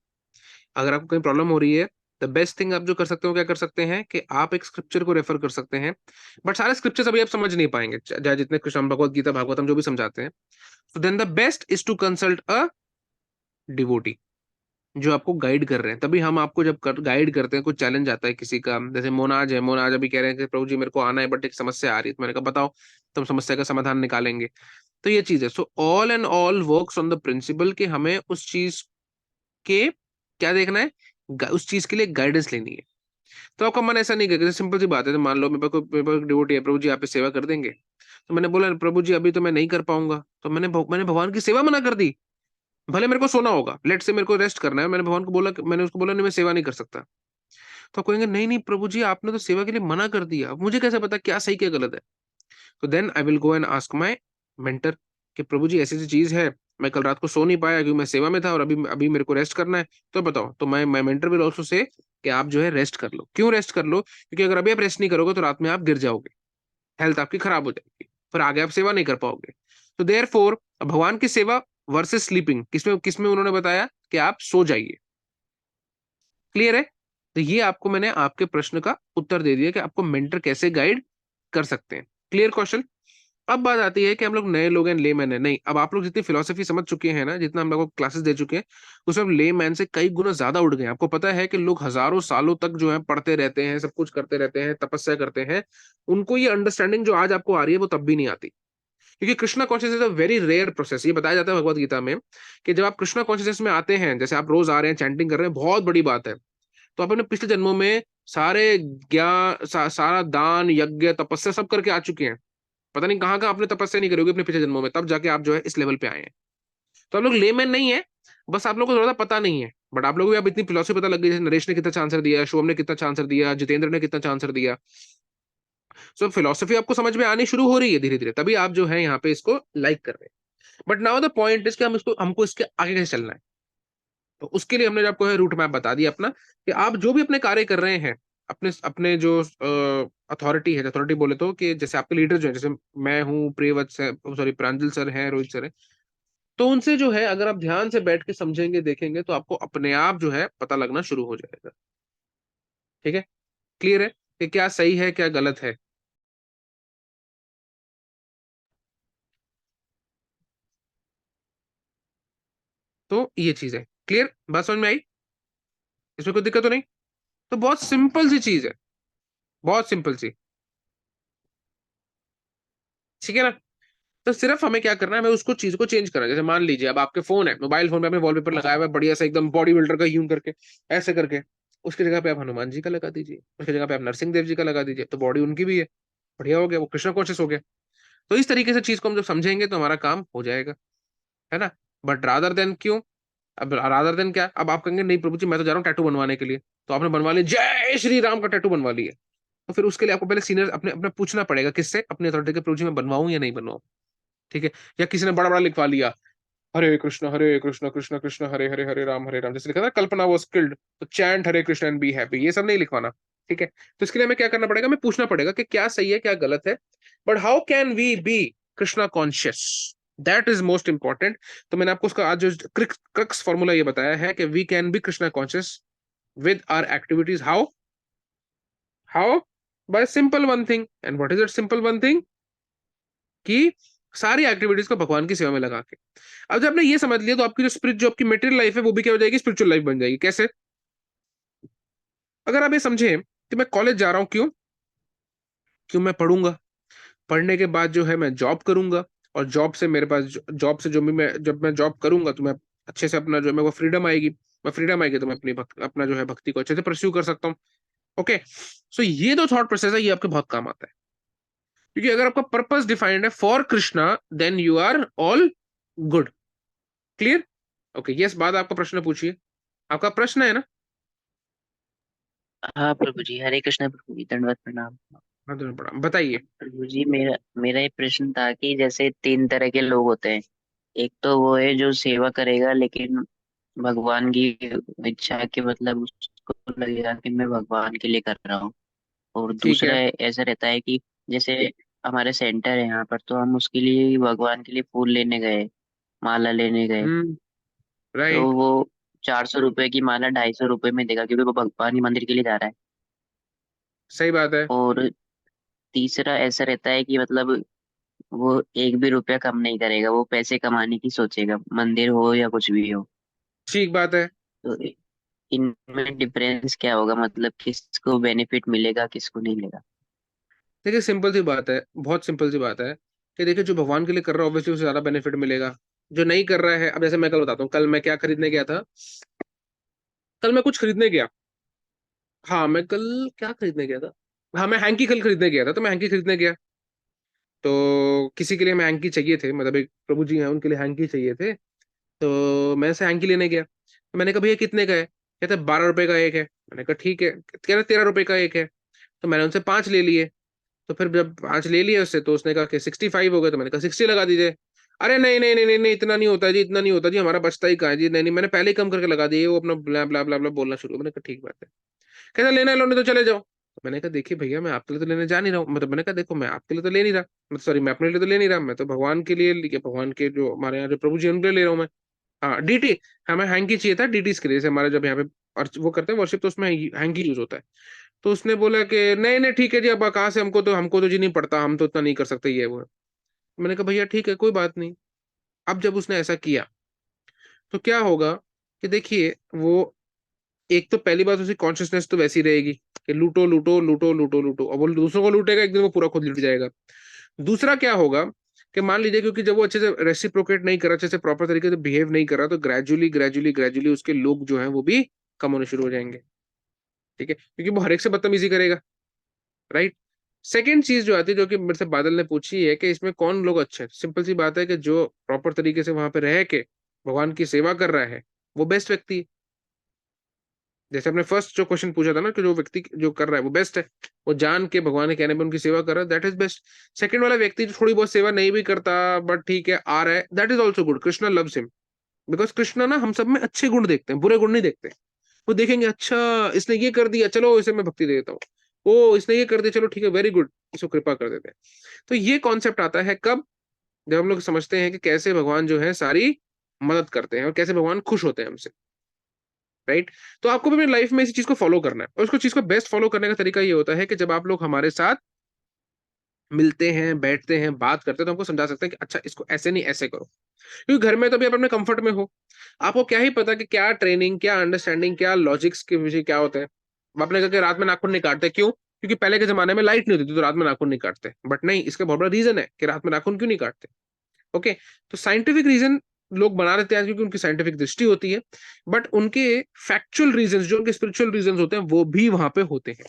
अगर आपको कोई प्रॉब्लम हो रही है, द बेस्ट थिंग आप जो कर सकते हो क्या कर सकते हैं कि आप एक स्क्रिप्चर को रेफर कर सकते हैं, बट सारे स्क्रिप्चर्स अभी आप समझ नहीं पाएंगे, चाहे जितने कृष्ण भगवत गीता भागवतम जो भी समझाते हैं, तो then the best is to consult a devotee जो आपको गाइड कर रहे हैं। तभी हम आपको जब गाइड करते हैं, कुछ चैलेंज आता है किसी का, जैसे मोनाज है, मोनाज अभी कह रहे हैं कि प्रभु जी मेरे को आना है बट एक समस्या आ रही है, तो मैंने कहा बताओ, तुम समस्या का समाधान निकालेंगे। तो ये चीज है, so all and all works on the principle कि हमें उस चीज के क्या देखना है, उस चीज के लिए गाइडेंस लेनी है। तो आपका मन ऐसा नहीं करेगा, सिंपल सी बात है, तो मान लो मेरे पास डिवोटी है, प्रभु जी आप ही सेवा कर देंगे, तो मैंने बोला प्रभु जी अभी तो मैं नहीं कर पाऊंगा, तो मैंने भगवान की सेवा मना कर दी। भले मेरे को सोना होगा, लेट से मेरे को रेस्ट करना है, मैंने भगवान को बोला, मैंने उसको बोला नहीं मैं सेवा नहीं कर सकता, तो आप कहेंगे नहीं नहीं प्रभु जी आपने तो सेवा के लिए मना कर दिया, अब मुझे कैसे पता क्या सही क्या गलत है। तो then I will go and ask my mentor कि प्रभु जी ऐसी ऐसी चीज है, मैं कल रात को सो नहीं पाया क्योंकि मैं सेवा में था और अभी अभी मेरे को रेस्ट करना है, तो बताओ। तो मैं मेंटर विल आल्सो से कि आप जो है रेस्ट कर लो। क्यों रेस्ट कर लो? क्योंकि अगर अभी आप रेस्ट नहीं करोगे तो रात में आप गिर जाओगे, हेल्थ आपकी खराब हो जाएगी, फिर आगे आप सेवा नहीं कर पाओगे। तो देयर फोर भगवान की सेवा वर्सेस स्लीपिंग, किसमें किसमें उन्होंने बताया कि आप सो जाइए। क्लियर है? तो ये आपको मैंने आपके प्रश्न का उत्तर दे दिया कि आपको मेंटर कैसे गाइड कर सकते हैं। Clear question? अब बात आती है कि हम लोग नए लोग हैं, लेमैन है, नहीं, अब आप लोग जितनी फिलोसफी समझ चुके हैं ना, जितना हम लोग को क्लासेस दे चुके हैं, उसमें अब लेमैन से कई गुना ज्यादा उड़ गए हैं। आपको पता है कि लोग हजारों सालों तक जो है पढ़ते रहते हैं, सब कुछ करते रहते हैं, तपस्या करते हैं, उनको ये अंडरस्टैंडिंग जो आज आपको आ रही है वो तब भी नहीं आती, क्योंकि Krishna conscious is a very rare process. ये बताया जाता है भगवत गीता में कि जब आप कृष्णा कॉन्शियसनेस में आते हैं, जैसे आप रोज आ रहे हैं चैंटिंग कर रहे हैं, बहुत बड़ी बात है, तो आप अपने पिछले जन्मों में सारे सारा दान यज्ञ तपस्या सब करके आ चुके हैं, पता नहीं कहाँ कहाँ आपने तपस्या नहीं करी होगी अपने पिछले जन्मों में, तब जाके आप जो है इस लेवल पे आए हैं। तो आप लोग लेमैन नहीं है, बस आप लोगों को थोड़ा सा पता नहीं है, बट आप लोगों को अब इतनी फिलोसफी पता लग गई, जैसे नरेश ने कितना अच्छा आंसर दिया, शुभम ने कितना अच्छा आंसर दिया, जितेंद्र ने कितना अच्छा आंसर दिया। सो फिलोसफी आपको समझ में आनी शुरू हो रही है धीरे धीरे, तभी आप जो है यहाँ पे इसको लाइक कर रहे हैं। But now the point is कि हमको इसके आगे कैसे चलना है। तो उसके लिए हमने जो आपको है रूट मैप बता दिया अपना, कि आप जो भी अपने कार्य कर रहे हैं, अपने अपने जो अथॉरिटी है, अथॉरिटी बोले तो कि जैसे आपके लीडर जो है, जैसे मैं हूँ, प्रियवत्स है, सॉरी प्रांजल सर हैं, रोहित सर है, तो उनसे जो है अगर आप ध्यान से बैठ के समझेंगे देखेंगे तो आपको अपने आप जो है पता लगना शुरू हो जाएगा। ठीक है? क्लियर है कि क्या सही है क्या गलत है? तो ये चीज है। क्लियर? बात समझ में आई? इसमें कोई दिक्कत तो नहीं? तो बहुत सिंपल सी चीज है, बहुत सिंपल सी। ठीक है ना? तो सिर्फ हमें क्या करना है, हमें उसको चीज को चेंज करना है। जैसे मान लीजिए अब आपके फोन है, मोबाइल फोन पे आपने वॉलपेपर लगाया हुआ है बढ़िया सा एकदम बॉडी बिल्डर का यूं करके, ऐसे करके, उसकी जगह पे आप हनुमान जी का लगा दीजिए, उसकी जगह पे आप नरसिंह देव जी का लगा दीजिए, तो बॉडी उनकी भी है, बढ़िया हो गया, वो कृष्ण कॉन्शियस हो गया। तो इस तरीके से चीज को हम जब समझेंगे तो हमारा काम हो जाएगा, है ना। बट रादर देन क्यों, अब रादर देन क्या, अब आप कहेंगे नहीं प्रभु जी मैं तो जा रहा हूँ टैटू बनवाने के लिए, तो आपने बनवा लिया जय श्री राम का टैटू बनवा लिया, तो फिर उसके लिए आपको पहले सीनियर अपने अपने पूछना पड़ेगा, किससे, अपने अथॉरिटी के, प्रभु जी मैं बनवाऊं या नहीं बनवाऊं। ठीक है? या किसी ने बड़ा बड़ा लिखवा लिया, हरे कृष्ण कृष्ण कृष्ण हरे हरे हरे राम, जैसे लिखा था कल्पना वो स्किल्ड, तो chant Hare Krishna and be happy, ये सब नहीं लिखवाना। ठीक है? तो इसके लिए हमें क्या करना पड़ेगा, हमें पूछना पड़ेगा कि क्या सही है क्या गलत है, but how can we be Krishna conscious, that is most important. तो मैंने आपको उसका आज जो क्रक्स फॉर्मूला ये बताया है कि we can be Krishna conscious with our activities. How by simple one thing, and what is it simple one thing, कि सारी एक्टिविटीज को भगवान की सेवा में लगा के। अब जब आपने ये समझ लिया तो आपकी जो स्पिरिट, जो आपकी मेटेरियल लाइफ है वो भी क्या हो जाएगी, स्पिरिचुअल लाइफ बन जाएगी। कैसे? अगर आप ये समझे कि मैं कॉलेज जा रहा हूँ, क्यों? क्यों मैं पढ़ूंगा, पढ़ने के बाद जो है मैं जॉब करूंगा, और जॉब से मेरे पास, जॉब से जो भी मैं, जब मैं जॉब करूंगा तो मैं अच्छे से अपना जो है मेरे को फ्रीडम आएगी, मैं फ्रीडम आएगी तो मैं अपना जो है भक्ति को अच्छे से परस्यू कर सकता हूँ। ओके, सो ये जो थॉट प्रोसेस है ये आपके बहुत काम आता है, क्योंकि अगर आपका पर्पस डिफाइंड है for Krishna, then you are all good. Clear? Okay, yes, बाद आपका प्रश्न पूछिए, आपका प्रश्न है ना? हाँ प्रभु जी, हरे कृष्ण प्रभु जी, दंडवत प्रणाम। हाँ तो पढ़ा, बताइए। प्रभु जी, मेरा मेरा ये प्रश्न था कि जैसे तीन तरह के लोग होते हैं। एक तो वो है जो सेवा करेगा लेकिन भगवान की इच्छा के मतलब उसको लगेगा कि मैं भगवान के लिए कर रहा हूँ। और ठीक दूसरा है। ऐसा रहता है कि जैसे हमारे सेंटर है यहाँ पर, तो हम उसके लिए भगवान के लिए फूल लेने गए, माला लेने गए, हम्म। तो राइट। वो 400 रुपए की माला 250 रुपए में देगा क्योंकि वो भगवान के मंदिर के लिए जा रहा है। सही बात है। और तीसरा ऐसा रहता है कि मतलब वो एक भी रुपया कम नहीं करेगा, वो पैसे कमाने की सोचेगा, मंदिर हो या कुछ भी हो। ठीक बात है। तो इनमें डिफरेंस क्या होगा, मतलब किसको बेनिफिट मिलेगा किसको नहीं मिलेगा? देखिए सिंपल सी बात है, बहुत सिंपल सी बात है, कि देखिए जो भगवान के लिए कर रहा है ऑब्वियसली उसे ज्यादा बेनिफिट मिलेगा। जो नहीं कर रहा है, अब जैसे मैं कल बताता हूँ, कल मैं क्या खरीदने गया था। कल मैं कुछ खरीदने गया। हाँ, मैं कल क्या खरीदने गया था? हाँ, मैं हैंकी कल खरीदने गया था, तो मैं हैंकी खरीदने गया। तो किसी के लिए मैं हैंकी चाहिए थे, मतलब एक प्रभु जी हैं उनके लिए हैंकी चाहिए थे। तो मैं से हैंकी लेने गया, तो मैंने कहा भैया कितने का है? कहते 12 रुपए का एक है। मैंने कहा ठीक है। कह रहे 13 रुपए का एक है। तो मैंने उनसे 5 ले लिए। तो फिर जब 5 ले लिए उससे, तो उसने कहा कि 65 हो गए, तो मैंने कहा 60 लगा दीजिए। अरे नहीं नहीं नहीं नहीं नहीं, इतना नहीं होता जी, इतना नहीं होता जी, हमारा बचता ही कहाँ है जी, नहीं नहीं, मैंने पहले ही कम करके लगा दिए। वो अपना ब्ला ब्ला ब्ला ब्ला बोलना शुरू, मैंने कहा ठीक बात है। कहता लेना लो, नहीं तो चले जाओ। तो मैंने कहा देखिए भैया, मैं आपके लिए तो लेने जा नहीं रहा हूँ, मतलब मैंने कहा देखो मैं आपके लिए तो ले नहीं रहा, मतलब सॉरी, मैं अपने लिए तो ले नहीं रहा, मैं तो भगवान के लिए, भगवान के जो हमारे यहाँ जो प्रभु जी हैं, उनके लिए ले रहा हूँ मैं। हाँ, डीटी। हमें हैंकी चाहिए था, डीटी के लिए, जैसे हमारे जब यहाँ पे वो करते हैं वर्शिप, तो उसमें हैंकी यूज होता है। तो उसने बोला कि नहीं नहीं ठीक है जी, अब कहाँ से, हमको तो जी नहीं पड़ता, हम तो इतना नहीं कर सकते, ये वो है। मैंने कहा भैया ठीक है, कोई बात नहीं। अब जब उसने ऐसा किया, तो क्या होगा कि देखिए, वो एक तो पहली बात, उसकी कॉन्शियसनेस तो वैसी रहेगी कि लूटो लूटो लूटो लूटो लूटो, और वो दूसरों को लूटेगा, एक दिन वो पूरा खुद लूट जाएगा। दूसरा क्या होगा कि मान लीजिए, क्योंकि जब वो अच्छे से रेसिप्रोकेट नहीं कर रहा, अच्छे से प्रॉपर तरीके से बिहेव नहीं कर रहा, तो ग्रेजुअली ग्रेजुअली ग्रेजुअली उसके लोग जो हैं वो भी कम होने शुरू हो जाएंगे। ठीक है, क्योंकि वो हर एक से बदतमीजी करेगा। राइट। सेकेंड चीज जो आती है, जो कि मेरे से बादल ने पूछी है, कि इसमें कौन लोग अच्छे हैं, सिंपल सी बात है कि जो प्रॉपर तरीके से वहां पे रह के भगवान की सेवा कर रहा है, वो बेस्ट व्यक्ति है। जैसे आपने फर्स्ट जो क्वेश्चन पूछा था ना, कि जो व्यक्ति जो कर रहा है वो बेस्ट है, वो जान के भगवान के कहने पे उनकी सेवा कर रहा है, दैट इज बेस्ट। सेकंड वाला व्यक्ति जो थोड़ी बहुत सेवा नहीं भी करता, बट ठीक है आ रहा है, that is also good, Krishna loves him. Because Krishna ना हम सब में अच्छे गुण देखते हैं, बुरे गुण नहीं देखते। वो देखेंगे, अच्छा इसने ये कर दिया, चलो इसे मैं भक्ति दे देता हूँ। ओ इसने ये कर दिया, चलो ठीक है, वेरी गुड, इसको कृपा कर देते हैं। तो ये कॉन्सेप्ट आता है कब? जब हम लोग समझते हैं कि कैसे भगवान जो है सारी मदद करते हैं, और कैसे भगवान खुश होते हैं हमसे। राइट। तो आपको भी अपनी लाइफ में इसी चीज को फॉलो करना है, और उसको चीज को बेस्ट फॉलो करने का तरीका ये होता है कि जब आप लोग हमारे साथ मिलते हैं, बैठते हैं, बात करते हैं, तो हमको समझा सकते हैं कि अच्छा इसको ऐसे नहीं ऐसे करो। क्योंकि घर में तो भी आप अपने कंफर्ट में हो, आपको क्या ही पता कि क्या ट्रेनिंग, क्या अंडरस्टैंडिंग, क्या लॉजिक्स के विषय क्या होते हैं। अब आपने कहा कि रात में नाखून नहीं काटते, क्यों? क्योंकि पहले के जमाने में लाइट नहीं होती थी, तो रात में नाखून नहीं काटते, बट नहीं, इसका बहुत बड़ा रीजन है कि रात में नाखून क्यों नहीं काटते। ओके। तो साइंटिफिक रीजन लोग बना देते हैं क्योंकि उनकी साइंटिफिक दृष्टि होती है, बट उनके फैक्चुअल रीजंस, जो उनके स्पिरिचुअल रीजंस होते हैं, वो भी वहां पे होते हैं।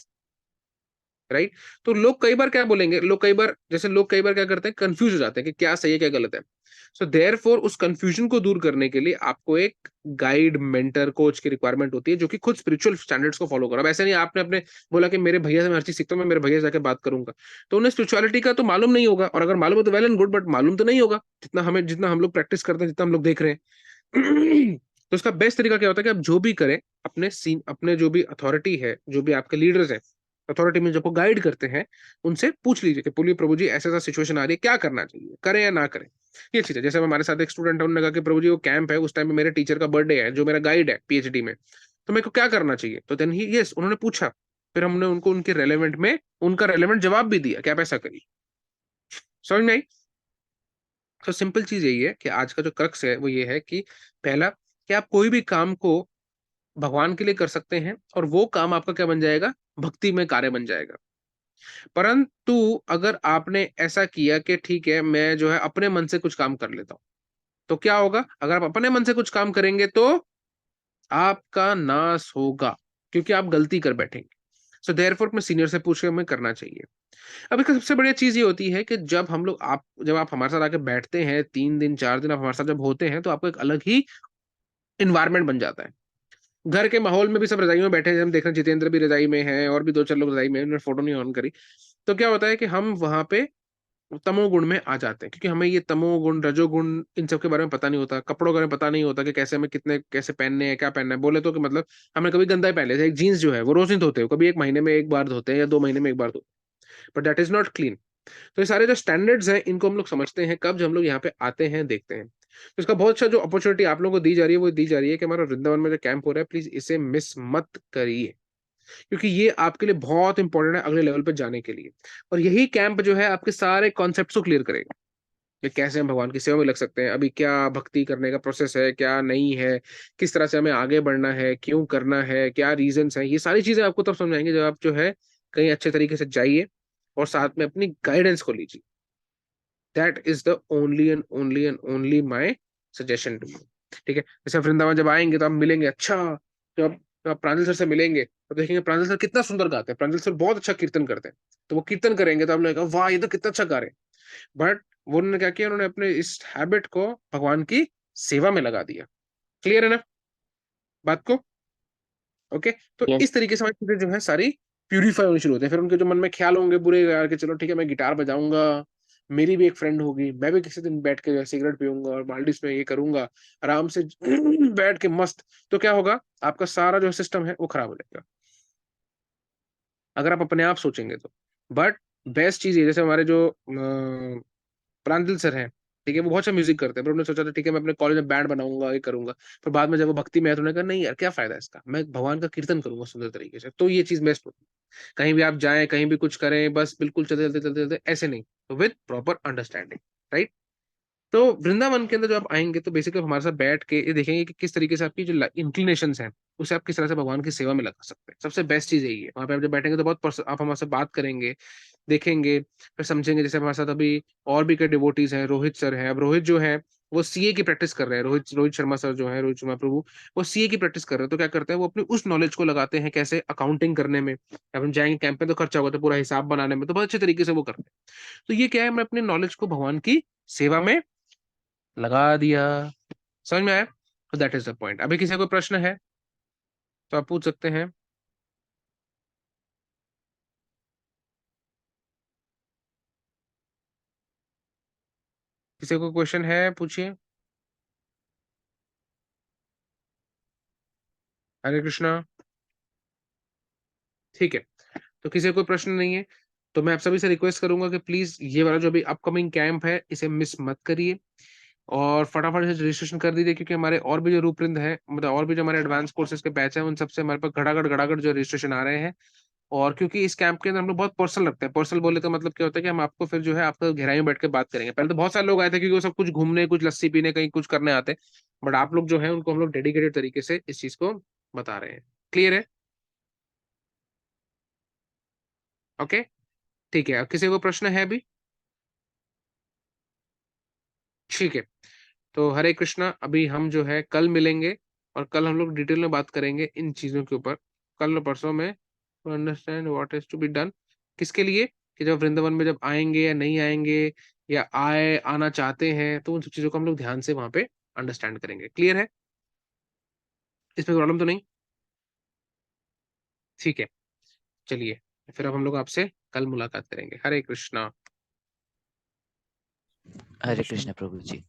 राइट। तो लोग कई बार क्या बोलेंगे, लोग कई बार क्या करते हैं, कंफ्यूज हो जाते हैं कि क्या सही है क्या गलत है। सो देयरफॉर उस कंफ्यूजन को दूर करने के लिए आपको एक गाइड, मेंटर, कोच की रिक्वायरमेंट होती है, जो कि खुद स्पिरिचुअल स्टैंडर्ड्स को फॉलो करो। अब ऐसे नहीं आपने अपने बोला कि मेरे भैया से मैं हर चीज सीखता हूँ, मैं मेरे भैया से जाकर बात करूंगा, तो उन्हें स्पिरिचुअलिटी का तो मालूम नहीं होगा, और अगर मालूम हो तो वेल एंड गुड, बट मालूम तो नहीं होगा जितना हम लोग प्रैक्टिस करते हैं, जितना हम लोग देख रहे हैं। तो उसका बेस्ट तरीका क्या होता है कि आप जो भी करें, अपने जो भी अथॉरिटी है, जो भी आपके लीडर्स हैं, अथॉरिटी में जो को गाइड करते हैं, उनसे पूछ लीजिए कि बोलिए प्रभु जी ऐसा ऐसा सिचुएशन आ रही है, क्या करना चाहिए, करें या ना करें। ये चीज है। जैसे हमारे साथ एक स्टूडेंट है, उन्होंने कहा कि प्रभु जी वो कैंप है, उस टाइम पे मेरे टीचर का बर्थडे है, जो मेरा गाइड है पीएचडी में, तो मेरे को क्या करना चाहिए? तो देन ही यस, उन्होंने पूछा, फिर हमने उनको उनके रेलेवेंट में उनका रेलेवेंट जवाब भी दिया कि आप ऐसा करिए। समझ में आई? तो सिंपल चीज यही है कि आज का जो क्रक्स है वो ये है कि पहला, कि आप कोई भी काम को भगवान के लिए कर सकते हैं, और वो काम आपका क्या बन जाएगा, भक्ति में कार्य बन जाएगा। परंतु अगर आपने ऐसा किया कि ठीक है मैं जो है अपने मन से कुछ काम कर लेता हूं, तो क्या होगा, अगर आप अपने मन से कुछ काम करेंगे तो आपका नाश होगा, क्योंकि आप गलती कर बैठेंगे। सो देयरफॉर अपने सीनियर से पूछ के हमें करना चाहिए। अब इसका सबसे बढ़िया चीज ये होती है कि जब आप हमारे साथ आके बैठते हैं, 3 दिन 4 दिन आप हमारे साथ जब होते हैं, तो आपको एक अलग ही इन्वायरमेंट बन जाता है। घर के माहौल में भी सब रजाई में बैठे हैं, हम देख रहे हैं जितेंद्र भी रजाई में है, और भी 2 4 लोग रजाई में हैं, उन्होंने फोटो नहीं ऑन करी। तो क्या होता है कि हम वहां पे तमोगुण में आ जाते हैं, क्योंकि हमें ये तमोगुण रजोगुण इन सब के बारे में पता नहीं होता, कपड़ों के बारे में पता नहीं होता कि कैसे हमें कितने कैसे पहनने हैं, क्या पहनना है। बोले तो कि मतलब हमने कभी गंदा ही पहन लिया, एक जीन्स जो है वो रोज नहीं धोते हो, कभी 1 महीने में एक बार धोते हैं या 2 महीने में एक बार धोते हैं, but that is not clean. तो ये सारे जो स्टैंडर्ड्स हैं इनको हम लोग समझते हैं कब, जब हम लोग यहाँ पे आते हैं, देखते हैं। तो इसका बहुत अच्छा जो अपॉर्चुनिटी आप लोगों को दी जा रही है, वो दी जा रही है कि हमारा वृंदावन में जो कैंप हो रहा है, प्लीज इसे मिस मत करिए, क्योंकि ये आपके लिए बहुत इंपॉर्टेंट है अगले लेवल पे जाने के लिए। और यही कैंप जो है आपके सारे कॉन्सेप्ट्स को क्लियर करेगा कि कैसे हम भगवान की सेवा में लग सकते हैं, अभी क्या भक्ति करने का प्रोसेस है, क्या नहीं है, किस तरह से हमें आगे बढ़ना है, क्यों करना है, क्या रीजंस है, ये सारी चीजें आपको तब समझ आएंगे जब आप जो है कहीं अच्छे तरीके से जाइए और साथ में अपनी गाइडेंस को लीजिए। That is the only my suggestion to you. ठीक है, जैसे आप वृंदावन जब आएंगे तो आप मिलेंगे, अच्छा जब आप प्रांजल सर से मिलेंगे तो देखेंगे प्रांजल सर कितना सुंदर गाते हैं, प्रांजल सर बहुत अच्छा कीर्तन करते हैं। तो वो कीर्तन करेंगे तो आप लोग कहा वाह ये तो कितना अच्छा गा रहे हैं। बट वो उन्होंने क्या किया, उन्होंने अपने इस हैबिट को भगवान की सेवा में लगा दिया। क्लियर है ना बात को? ओके, तो यस। इस तरीके से हमारी चीजें जो है सारी प्यूरीफाई होनी शुरू होती है। फिर उनके जो मन में ख्याल होंगे बुरे यार कि चलो ठीक है मैं गिटार बजाऊंगा, मेरी भी एक फ्रेंड होगी, मैं भी किसी दिन बैठ के सिगरेट पीऊंगा और माल्डीव में ये करूंगा आराम से बैठ के मस्त, तो क्या होगा, आपका सारा जो सिस्टम है वो खराब हो जाएगा अगर आप अपने आप सोचेंगे तो। बट बेस्ट चीज ये, जैसे हमारे जो प्रांजल सर हैं, ठीक है, वो बहुत अच्छा म्यूजिक करते हैं, पर उन्होंने सोचा था ठीक है मैं अपने कॉलेज में बैंड बनाऊंगा, ये करूंगा। पर बाद में जब वो भक्ति में आया तो उन्होंने कहा नहीं यार क्या फायदा है इसका, मैं भगवान का कीर्तन करूंगा सुंदर तरीके से। तो ये चीज बेस्ट होती है, कहीं भी आप जाएं कहीं भी कुछ करें बस बिल्कुल चलते चलते चलते चलते ऐसे नहीं, तो विद प्रॉपर अंडरस्टैंडिंग, राइट। तो वृंदावन के अंदर जब आप आएंगे तो बेसिकली हमारे साथ बैठ के ये देखेंगे कि किस तरीके से आपकी जो इंक्लिनेशन है उसे आप किस तरह से भगवान की सेवा में लगा सकते हैं। सबसे बेस्ट चीज यही है, वहां पे आप जब बैठेंगे तो बहुत आप हमारे से बात करेंगे, देखेंगे, फिर समझेंगे। जैसे हमारे साथ अभी और भी कई डिवोटीज हैं, रोहित सर हैं। अब रोहित जो है वो सीए की प्रैक्टिस कर रहे हैं, रोहित रोहित शर्मा सर जो है, रोहित शर्मा प्रभु, वो सीए की प्रैक्टिस कर रहे हैं। तो क्या करते हैं वो अपनी उस नॉलेज को लगाते हैं कैसे अकाउंटिंग करने में, अब हम जाएंगे कैंप में तो खर्चा होगा तो पूरा हिसाब बनाने में, तो बहुत अच्छे तरीके से वो करते हैं। तो ये क्या है, मैं अपने नॉलेज को भगवान की सेवा में लगा दिया। समझ में आया? तो दैट इज द पॉइंट। अभी किसी को प्रश्न है तो आप पूछ सकते हैं। किसी को क्वेश्चन है पूछिए। हरे कृष्णा। ठीक है, तो किसी को कोई प्रश्न नहीं है तो मैं आप सभी से रिक्वेस्ट करूंगा कि प्लीज ये वाला जो भी अपकमिंग कैंप है इसे मिस मत करिए, और फटाफट से रजिस्ट्रेशन कर दीजिए, क्योंकि हमारे और भी जो रूपृंद है, मतलब और भी जो हमारे एडवांस कोर्सेज के बैच हैं उन सबसे हमारे पास घड़ाघड़ घड़ाघड़ जो रजिस्ट्रेशन आ रहे हैं। और क्योंकि इस कैंप के अंदर हम लोग बहुत पर्सनल रखते हैं, पर्सनल बोले तो मतलब क्या होता है कि हम आपको फिर जो है आपको गहराई में बैठ के बात करेंगे। पहले तो बहुत सारे लोग आए थे क्योंकि वो सब कुछ घूमने, कुछ लस्सी पीने, कहीं कुछ करने आते, बट आप लोग जो है उनको हम लोग डेडिकेटेड तरीके से इस चीज को बता रहे हैं। क्लियर है? ओके, ठीक है। किसी को प्रश्न है अभी? ठीक है, तो हरे कृष्णा, अभी हम जो है कल मिलेंगे और कल हम लोग डिटेल में बात करेंगे इन चीजों के ऊपर, कल और परसों में, to understand what is to be done. किसके लिए? कि जब वृंदावन में जब आएंगे या नहीं आएंगे, या आना चाहते हैं, तो उन सब चीजों को हम लोग ध्यान से वहां पे अंडरस्टैंड करेंगे। क्लियर है? इसमें प्रॉब्लम तो नहीं? ठीक है, चलिए, फिर अब हम लोग आपसे कल मुलाकात करेंगे। हरे कृष्णा। हरे कृष्ण प्रभु जी।